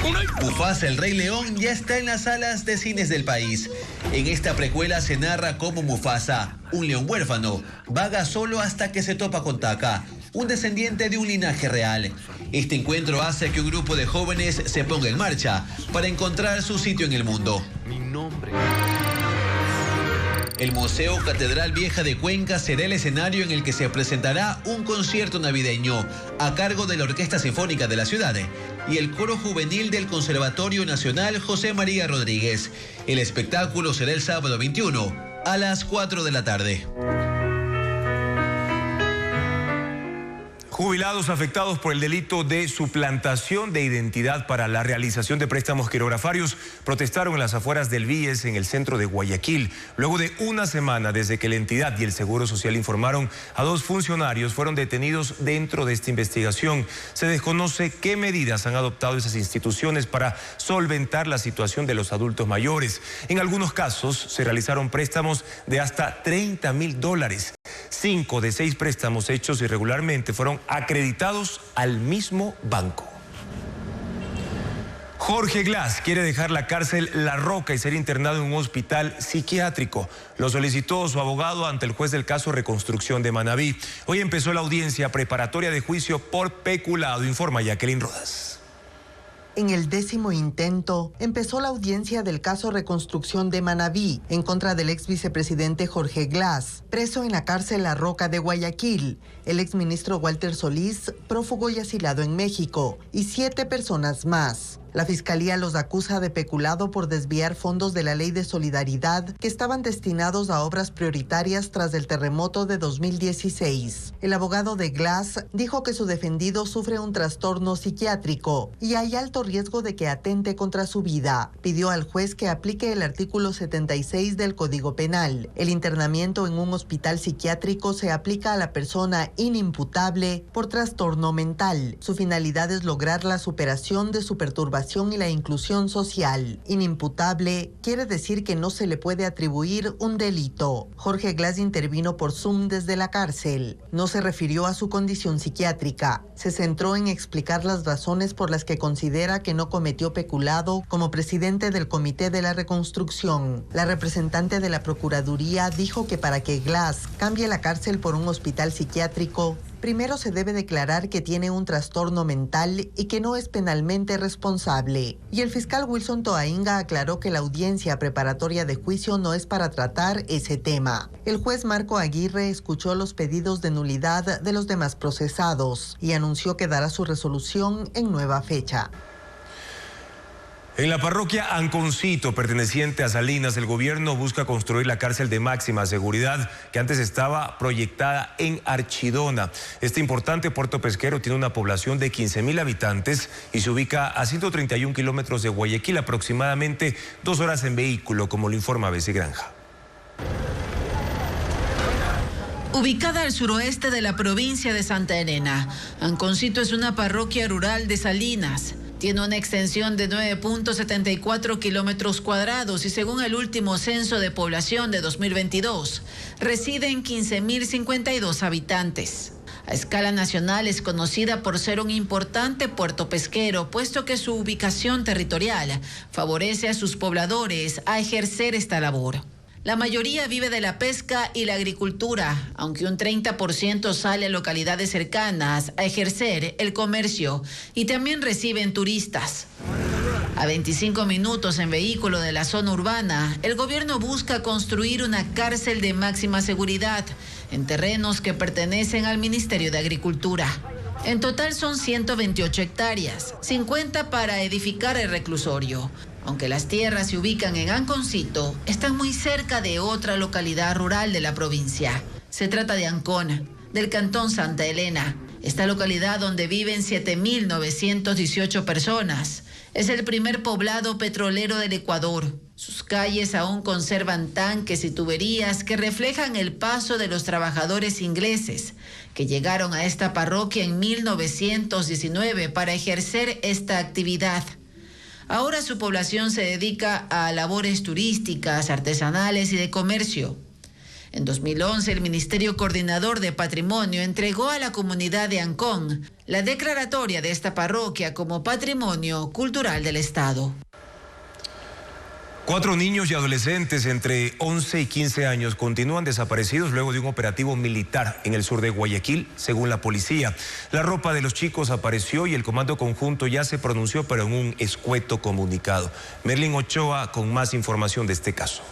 Speaker 25: Mufasa, el Rey León, ya está en las salas de cines del país. En esta precuela se narra cómo Mufasa, un león huérfano, vaga solo hasta que se topa con Taka, un descendiente de un linaje real. Este encuentro hace que un grupo de jóvenes se ponga en marcha para encontrar su sitio en el mundo.
Speaker 26: Mi nombre.
Speaker 25: El Museo Catedral Vieja de Cuenca será el escenario en el que se presentará un concierto navideño a cargo de la Orquesta Sinfónica de la ciudad y el Coro Juvenil del Conservatorio Nacional José María Rodríguez. El espectáculo será el sábado 21 a las 4 de la tarde.
Speaker 1: Jubilados afectados por el delito de suplantación de identidad para la realización de préstamos quirografarios protestaron en las afueras del BIES en el centro de Guayaquil. Luego de una semana desde que la entidad y el Seguro Social informaron a 2 funcionarios fueron detenidos dentro de esta investigación. Se desconoce qué medidas han adoptado esas instituciones para solventar la situación de los adultos mayores. En algunos casos se realizaron préstamos de hasta $30.000. 5 de 6 préstamos hechos irregularmente fueron acreditados al mismo banco. Jorge Glass quiere dejar la cárcel La Roca y ser internado en un hospital psiquiátrico. Lo solicitó su abogado ante el juez del caso Reconstrucción de Manabí. Hoy empezó la audiencia preparatoria de juicio por peculado, informa Jacqueline Rodas.
Speaker 6: En el 10º intento, empezó la audiencia del caso Reconstrucción de Manabí en contra del ex vicepresidente Jorge Glass, preso en la cárcel La Roca de Guayaquil, el exministro Walter Solís, prófugo y asilado en México, y 7 personas más. La Fiscalía los acusa de peculado por desviar fondos de la Ley de Solidaridad que estaban destinados a obras prioritarias tras el terremoto de 2016. El abogado de Glass dijo que su defendido sufre un trastorno psiquiátrico y hay alto riesgo de que atente contra su vida. Pidió al juez que aplique el artículo 76 del Código Penal. El internamiento en un hospital psiquiátrico se aplica a la persona inimputable por trastorno mental. Su finalidad es lograr la superación de su perturbación y la inclusión social. Inimputable quiere decir que no se le puede atribuir un delito. Jorge Glass intervino por Zoom desde la cárcel. No se refirió a su condición psiquiátrica. Se centró en explicar las razones por las que considera que no cometió peculado como presidente del Comité de la Reconstrucción. La representante de la Procuraduría dijo que para que Glass cambie la cárcel por un hospital psiquiátrico, primero se debe declarar que tiene un trastorno mental y que no es penalmente responsable. Y el fiscal Wilson Toainga aclaró que la audiencia preparatoria de juicio no es para tratar ese tema. El juez Marco Aguirre escuchó los pedidos de nulidad de los demás procesados y anunció que dará su resolución en nueva fecha.
Speaker 1: En la parroquia Anconcito, perteneciente a Salinas, el gobierno busca construir la cárcel de máxima seguridad que antes estaba proyectada en Archidona. Este importante puerto pesquero tiene una población de 15.000 habitantes y se ubica a 131 kilómetros de Guayaquil, aproximadamente 2 horas en vehículo, como lo informa ABC Granja.
Speaker 10: Ubicada al suroeste de la provincia de Santa Elena, Anconcito es una parroquia rural de Salinas. Tiene una extensión de 9.74 kilómetros cuadrados y según el último censo de población de 2022, residen 15.052 habitantes. A escala nacional es conocida por ser un importante puerto pesquero, puesto que su ubicación territorial favorece a sus pobladores a ejercer esta labor. La mayoría vive de la pesca y la agricultura, aunque un 30% sale a localidades cercanas a ejercer el comercio y también reciben turistas. A 25 minutos en vehículo de la zona urbana, el gobierno busca construir una cárcel de máxima seguridad en terrenos que pertenecen al Ministerio de Agricultura. En total son 128 hectáreas, 50 para edificar el reclusorio. Aunque las tierras se ubican en Anconcito, están muy cerca de otra localidad rural de la provincia. Se trata de Ancona, del cantón Santa Elena. Esta localidad donde viven 7.918 personas. Es el primer poblado petrolero del Ecuador. Sus calles aún conservan tanques y tuberías que reflejan el paso de los trabajadores ingleses que llegaron a esta parroquia en 1919 para ejercer esta actividad. Ahora su población se dedica a labores turísticas, artesanales y de comercio. En 2011, el Ministerio Coordinador de Patrimonio entregó a la comunidad de Ancón la declaratoria de esta parroquia como Patrimonio Cultural del Estado.
Speaker 1: 4 niños y adolescentes entre 11 y 15 años continúan desaparecidos luego de un operativo militar en el sur de Guayaquil, según la policía. La ropa de los chicos apareció y el comando conjunto ya se pronunció, pero en un escueto comunicado. Merlin Ochoa con más información de este caso.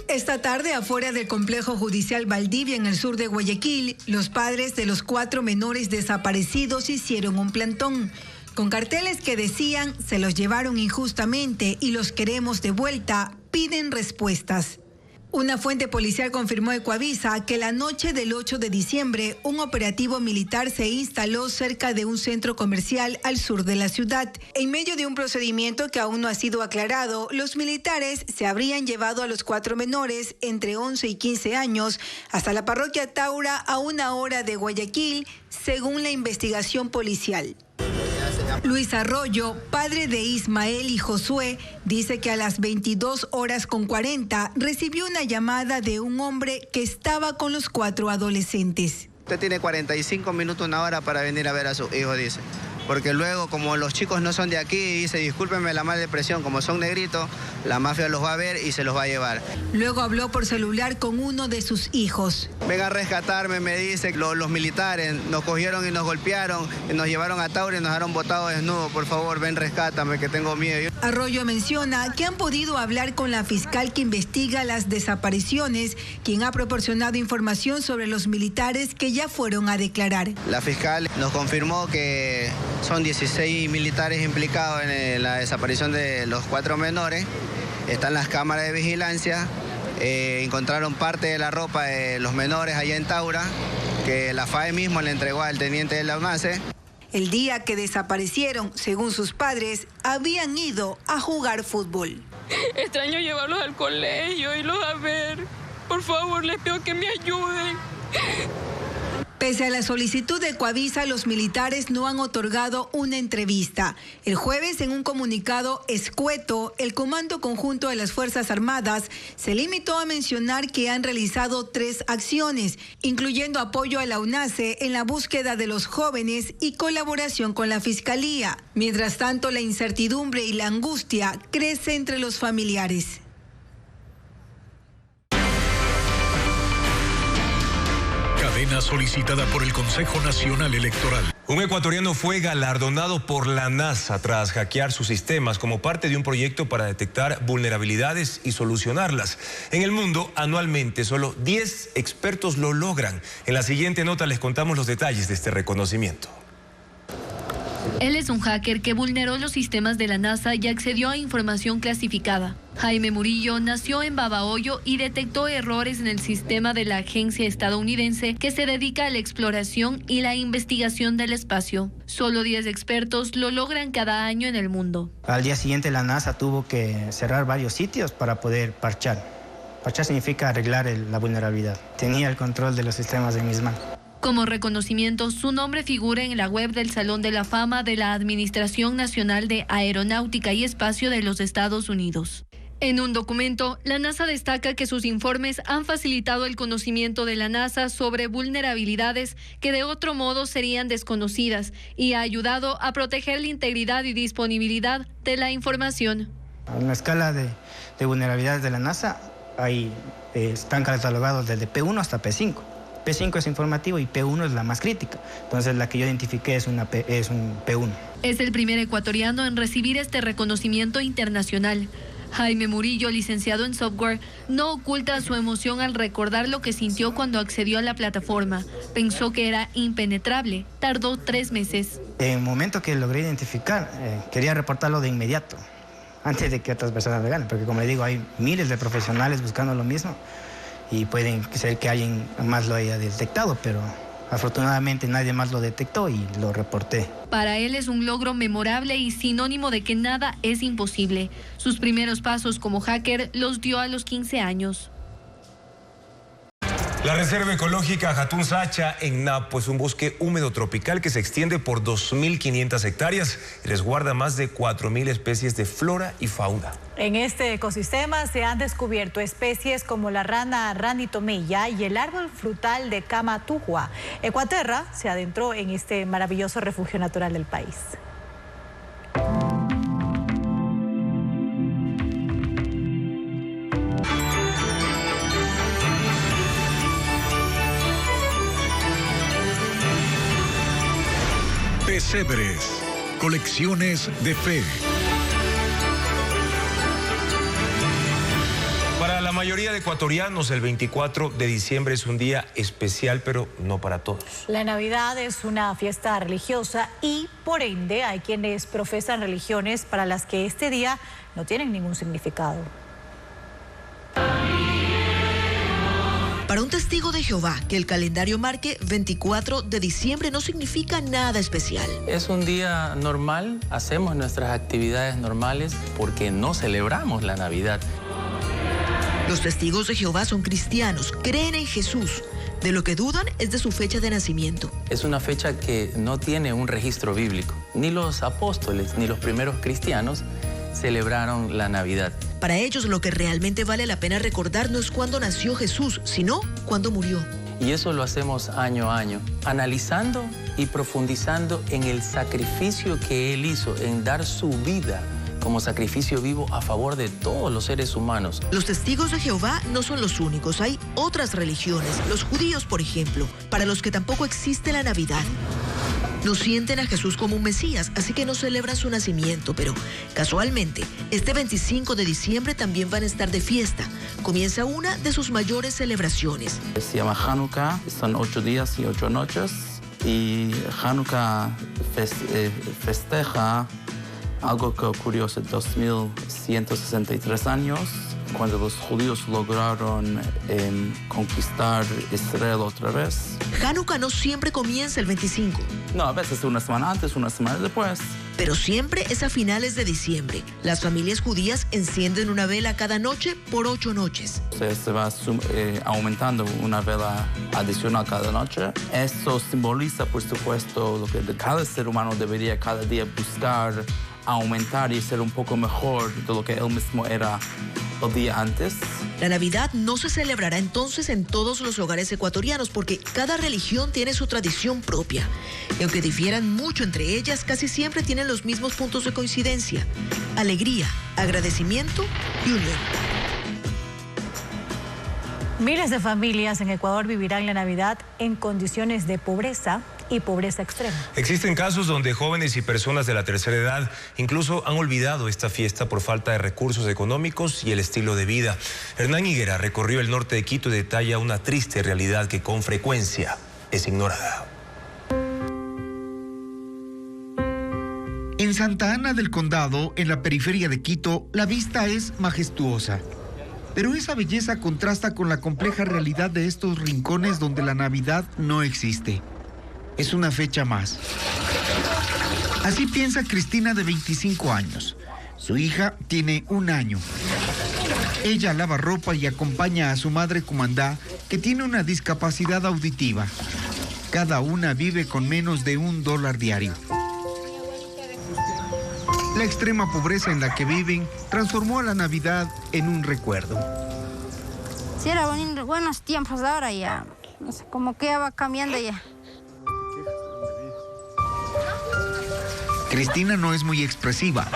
Speaker 24: Esta tarde, afuera del complejo judicial Valdivia, en el sur de Guayaquil, los padres de los 4 menores desaparecidos hicieron un plantón. Con carteles que decían, se los llevaron injustamente y los queremos de vuelta, piden respuestas. Una fuente policial confirmó a Ecuavisa que la noche del 8 de diciembre un operativo militar se instaló cerca de un centro comercial al sur de la ciudad. En medio de un procedimiento que aún no ha sido aclarado, los militares se habrían llevado a los 4 menores entre 11 y 15 años hasta la parroquia Taura a 1 hora de Guayaquil, según la investigación policial. Luis Arroyo, padre de Ismael y Josué, dice que a las 22:40 recibió una llamada de un hombre que estaba con los 4 adolescentes.
Speaker 12: Usted tiene 45 minutos, 1 hora para venir a ver a su hijo, dice. Porque luego, como los chicos no son de aquí, dice, discúlpenme la mala expresión, como son negritos, la mafia los va a ver y se los va a llevar.
Speaker 24: Luego habló por celular con uno de sus hijos.
Speaker 12: Ven a rescatarme, me dice, los militares nos cogieron y nos golpearon, y nos llevaron a Taura y nos dejaron botados desnudos. Por favor, ven, rescátame, que tengo miedo.
Speaker 24: Arroyo menciona que han podido hablar con la fiscal que investiga las desapariciones, quien ha proporcionado información sobre los militares que ya fueron a declarar.
Speaker 12: La fiscal nos confirmó que son 16 militares implicados en la desaparición de los 4 menores. Están las cámaras de vigilancia. Encontraron parte de la ropa de los menores allá en Taura, que la FAE mismo le entregó al teniente de la UNACE.
Speaker 24: El día que desaparecieron, según sus padres, habían ido a jugar fútbol.
Speaker 13: Extraño llevarlos al colegio, irlos a ver. Por favor, les pido que me ayuden.
Speaker 24: Pese a la solicitud de Ecuavisa, los militares no han otorgado una entrevista. El jueves, en un comunicado escueto, el Comando Conjunto de las Fuerzas Armadas se limitó a mencionar que han realizado 3 acciones, incluyendo apoyo a la UNACE en la búsqueda de los jóvenes y colaboración con la Fiscalía. Mientras tanto, la incertidumbre y la angustia crece entre los familiares.
Speaker 19: Cadena solicitada por el Consejo Nacional Electoral.
Speaker 1: Un ecuatoriano fue galardonado por la NASA tras hackear sus sistemas como parte de un proyecto para detectar vulnerabilidades y solucionarlas. En el mundo, anualmente, solo 10 expertos lo logran. En la siguiente nota les contamos los detalles de este reconocimiento.
Speaker 14: Él es un hacker que vulneró los sistemas de la NASA y accedió a información clasificada. Jaime Murillo nació en Babahoyo y detectó errores en el sistema de la agencia estadounidense que se dedica a la exploración y la investigación del espacio. Solo 10 expertos lo logran cada año en el mundo.
Speaker 16: Al día siguiente la NASA tuvo que cerrar varios sitios para poder parchar. Parchar significa arreglar la vulnerabilidad. Tenía el control de los sistemas en mis manos.
Speaker 14: Como reconocimiento, su nombre figura en la web del Salón de la Fama de la Administración Nacional de Aeronáutica y Espacio de los Estados Unidos. En un documento, la NASA destaca que sus informes han facilitado el conocimiento de la NASA sobre vulnerabilidades que de otro modo serían desconocidas y ha ayudado a proteger la integridad y disponibilidad de la información.
Speaker 16: En la escala de vulnerabilidades de la NASA, están catalogados desde P1 hasta P5. P5 es informativo y P1 es la más crítica. Entonces la que yo identifiqué es un P1.
Speaker 14: Es el primer ecuatoriano en recibir este reconocimiento internacional. Jaime Murillo, licenciado en software, no oculta su emoción al recordar lo que sintió cuando accedió a la plataforma. Pensó que era impenetrable. Tardó 3 meses.
Speaker 16: En el momento que logré identificar, quería reportarlo de inmediato, antes de que otras personas lo hagan, porque como le digo, hay miles de profesionales buscando lo mismo. Y pueden ser que alguien más lo haya detectado, pero afortunadamente nadie más lo detectó y lo reporté.
Speaker 14: Para él es un logro memorable y sinónimo de que nada es imposible. Sus primeros pasos como hacker los dio a los 15 años.
Speaker 1: La Reserva Ecológica Jatún Sacha en Napo es un bosque húmedo tropical que se extiende por 2.500 hectáreas y resguarda más de 4.000 especies de flora y fauna.
Speaker 18: En este ecosistema se han descubierto especies como la rana ranitomella y el árbol frutal de Camatujua. Ecuaterra se adentró en este maravilloso refugio natural del país.
Speaker 19: Pesebres, colecciones de fe.
Speaker 1: Para la mayoría de ecuatorianos, el 24 de diciembre es un día especial, pero no para todos.
Speaker 18: La Navidad es una fiesta religiosa y, por ende, hay quienes profesan religiones para las que este día no tienen ningún significado.
Speaker 2: Para un testigo de Jehová, que el calendario marque 24 de diciembre no significa nada especial.
Speaker 15: Es un día normal, hacemos nuestras actividades normales porque no celebramos la Navidad.
Speaker 2: Los testigos de Jehová son cristianos, creen en Jesús. De lo que dudan es de su fecha de nacimiento.
Speaker 15: Es una fecha que no tiene un registro bíblico. Ni los apóstoles ni los primeros cristianos celebraron la Navidad.
Speaker 2: Para ellos lo que realmente vale la pena recordar no es cuándo nació Jesús, sino cuándo murió.
Speaker 15: Y eso lo hacemos año a año, analizando y profundizando en el sacrificio que Él hizo, en dar su vida como sacrificio vivo a favor de todos los seres humanos.
Speaker 2: Los testigos de Jehová no son los únicos, hay otras religiones, los judíos por ejemplo, para los que tampoco existe la Navidad. No sienten a Jesús como un Mesías, así que no celebran su nacimiento, pero casualmente, este 25 de diciembre también van a estar de fiesta. Comienza una de sus mayores celebraciones.
Speaker 15: Se llama Hanukkah, son 8 días y 8 noches, y Hanukkah festeja algo que ocurrió hace 2163 años, cuando los judíos lograron conquistar Israel otra vez.
Speaker 2: Hanukkah no siempre comienza el 25.
Speaker 15: No, a veces una semana antes, una semana después.
Speaker 2: Pero siempre es a finales de diciembre. Las familias judías encienden una vela cada noche por 8 noches.
Speaker 15: Se va aumentando una vela adicional cada noche. Eso simboliza, por supuesto, lo que cada ser humano debería cada día buscar, aumentar y ser un poco mejor de lo que él mismo era el día antes.
Speaker 2: La Navidad no se celebrará entonces en todos los hogares ecuatorianos porque cada religión tiene su tradición propia. Y aunque difieran mucho entre ellas, casi siempre tienen los mismos puntos de coincidencia: alegría, agradecimiento y unión.
Speaker 18: Miles de familias en Ecuador vivirán la Navidad en condiciones de pobreza y pobreza extrema.
Speaker 1: Existen casos donde jóvenes y personas de la tercera edad incluso han olvidado esta fiesta por falta de recursos económicos y el estilo de vida. Hernán Higuera recorrió el norte de Quito y detalla una triste realidad que con frecuencia es ignorada.
Speaker 17: En Santa Ana del Condado, en la periferia de Quito, la vista es majestuosa. Pero esa belleza contrasta con la compleja realidad de estos rincones donde la Navidad no existe. Es una fecha más. Así piensa Cristina, de 25 años. Su hija tiene 1 año. Ella lava ropa y acompaña a su madre Comandá, que tiene una discapacidad auditiva. Cada una vive con menos de $1 diario. La extrema pobreza en la que viven transformó a la Navidad en un recuerdo.
Speaker 20: Sí, era buenos tiempos, ahora ya, no sé, como que ya va cambiando ya.
Speaker 17: Cristina no es muy expresiva.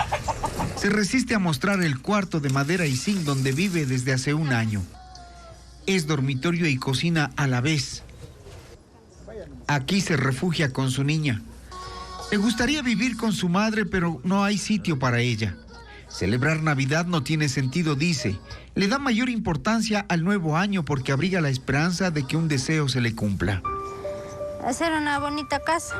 Speaker 17: Se resiste a mostrar el cuarto de madera y zinc donde vive desde hace 1 año. Es dormitorio y cocina a la vez. Aquí se refugia con su niña. Le gustaría vivir con su madre, pero no hay sitio para ella. Celebrar Navidad no tiene sentido, dice. Le da mayor importancia al nuevo año porque abriga la esperanza de que un deseo se le cumpla.
Speaker 20: Hacer una bonita casa.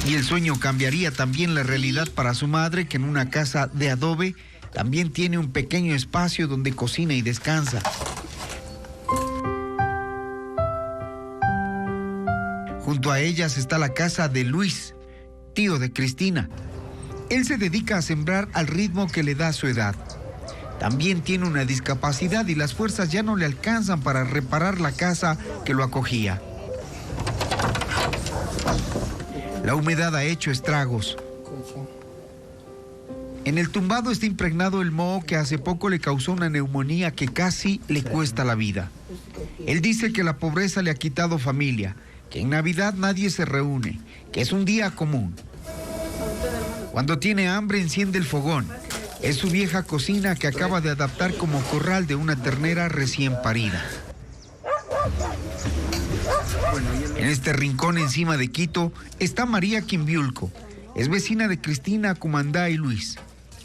Speaker 17: Y el sueño cambiaría también la realidad para su madre, que en una casa de adobe también tiene un pequeño espacio donde cocina y descansa. Junto a ellas está la casa de Luis, tío de Cristina. Él se dedica a sembrar al ritmo que le da su edad. También tiene una discapacidad y las fuerzas ya no le alcanzan para reparar la casa que lo acogía. La humedad ha hecho estragos. En el tumbado está impregnado el moho que hace poco le causó una neumonía que casi le cuesta la vida. Él dice que la pobreza le ha quitado familia, que en Navidad nadie se reúne, que es un día común. Cuando tiene hambre enciende el fogón. Es su vieja cocina que acaba de adaptar como corral de una ternera recién parida. En este rincón encima de Quito está María Quimbiulco. Es vecina de Cristina, Comandá y Luis.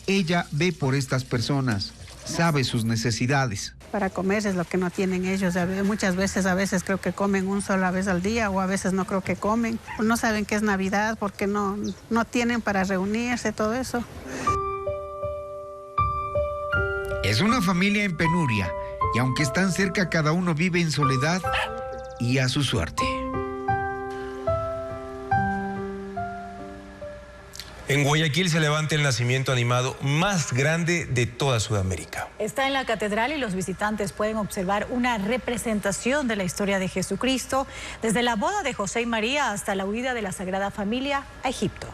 Speaker 17: Ella ve por estas personas, sabe sus necesidades.
Speaker 21: Para comer es lo que no tienen ellos. Muchas veces, a veces creo que comen una sola vez al día o a veces no creo que comen. No saben qué es Navidad porque no tienen para reunirse, todo eso.
Speaker 17: Es una familia en penuria y aunque están cerca, cada uno vive en soledad y a su suerte.
Speaker 1: En Guayaquil se levanta el nacimiento animado más grande de toda Sudamérica.
Speaker 18: Está en la catedral y los visitantes pueden observar una representación de la historia de Jesucristo, desde la boda de José y María hasta la huida de la Sagrada Familia a Egipto.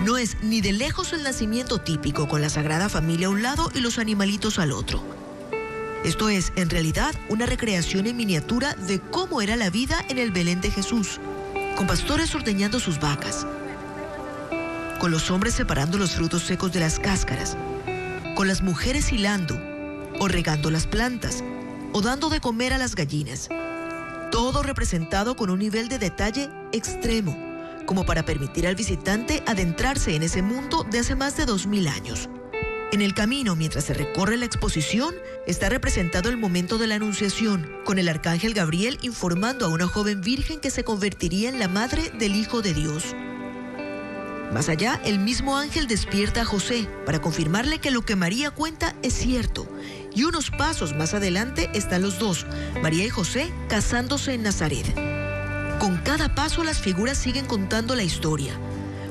Speaker 2: No es ni de lejos el nacimiento típico con la Sagrada Familia a un lado y los animalitos al otro. Esto es, en realidad, una recreación en miniatura de cómo era la vida en el Belén de Jesús, con pastores ordeñando sus vacas, con los hombres separando los frutos secos de las cáscaras, con las mujeres hilando o regando las plantas o dando de comer a las gallinas. Todo representado con un nivel de detalle extremo, como para permitir al visitante adentrarse en ese mundo de hace más de 2000 años. En el camino, mientras se recorre la exposición, está representado el momento de la Anunciación, con el arcángel Gabriel informando a una joven virgen que se convertiría en la madre del Hijo de Dios. Más allá, el mismo ángel despierta a José para confirmarle que lo que María cuenta es cierto. Y unos pasos más adelante están los dos, María y José, casándose en Nazaret. Con cada paso las figuras siguen contando la historia.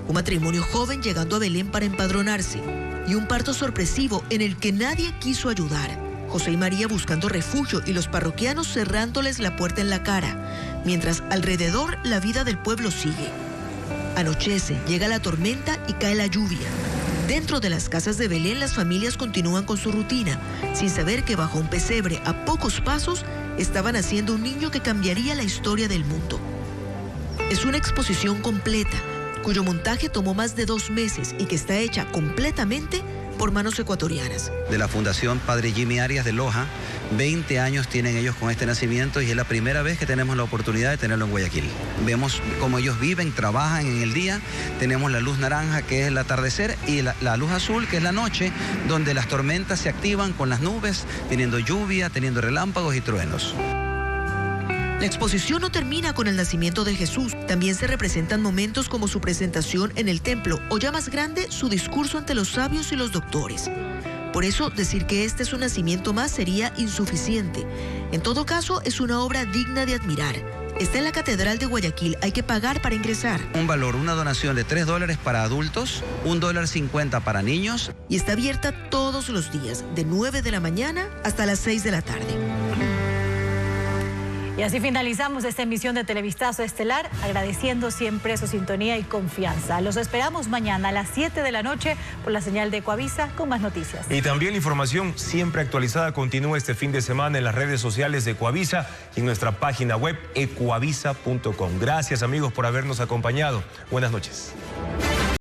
Speaker 2: Un matrimonio joven llegando a Belén para empadronarse y un parto sorpresivo en el que nadie quiso ayudar. José y María buscando refugio y los parroquianos cerrándoles la puerta en la cara, mientras alrededor la vida del pueblo sigue. Anochece, llega la tormenta y cae la lluvia. Dentro de las casas de Belén las familias continúan con su rutina, sin saber que bajo un pesebre a pocos pasos estaban haciendo un niño que cambiaría la historia del mundo. Es una exposición completa, cuyo montaje tomó más de 2 meses y que está hecha completamente por manos ecuatorianas.
Speaker 3: De la Fundación Padre Jimmy Arias de Loja, 20 años tienen ellos con este nacimiento y es la primera vez que tenemos la oportunidad de tenerlo en Guayaquil. Vemos cómo ellos viven, trabajan en el día, tenemos la luz naranja que es el atardecer y la luz azul que es la noche, donde las tormentas se activan con las nubes, teniendo lluvia, teniendo relámpagos y truenos.
Speaker 2: La exposición no termina con el nacimiento de Jesús. También se representan momentos como su presentación en el templo o, ya más grande, su discurso ante los sabios y los doctores. Por eso, decir que este es un nacimiento más sería insuficiente. En todo caso, es una obra digna de admirar. Está en la Catedral de Guayaquil. Hay que pagar para ingresar.
Speaker 3: Un valor, una donación de $3 para adultos, $1.50 para niños.
Speaker 2: Y está abierta todos los días, de 9 de la mañana hasta las 6 de la tarde.
Speaker 18: Y así finalizamos esta emisión de Televistazo Estelar, agradeciendo siempre su sintonía y confianza. Los esperamos mañana a las 7 de la noche por la señal de Ecuavisa con más noticias.
Speaker 1: Y también la información siempre actualizada continúa este fin de semana en las redes sociales de Ecuavisa y en nuestra página web ecuavisa.com. Gracias, amigos, por habernos acompañado. Buenas noches.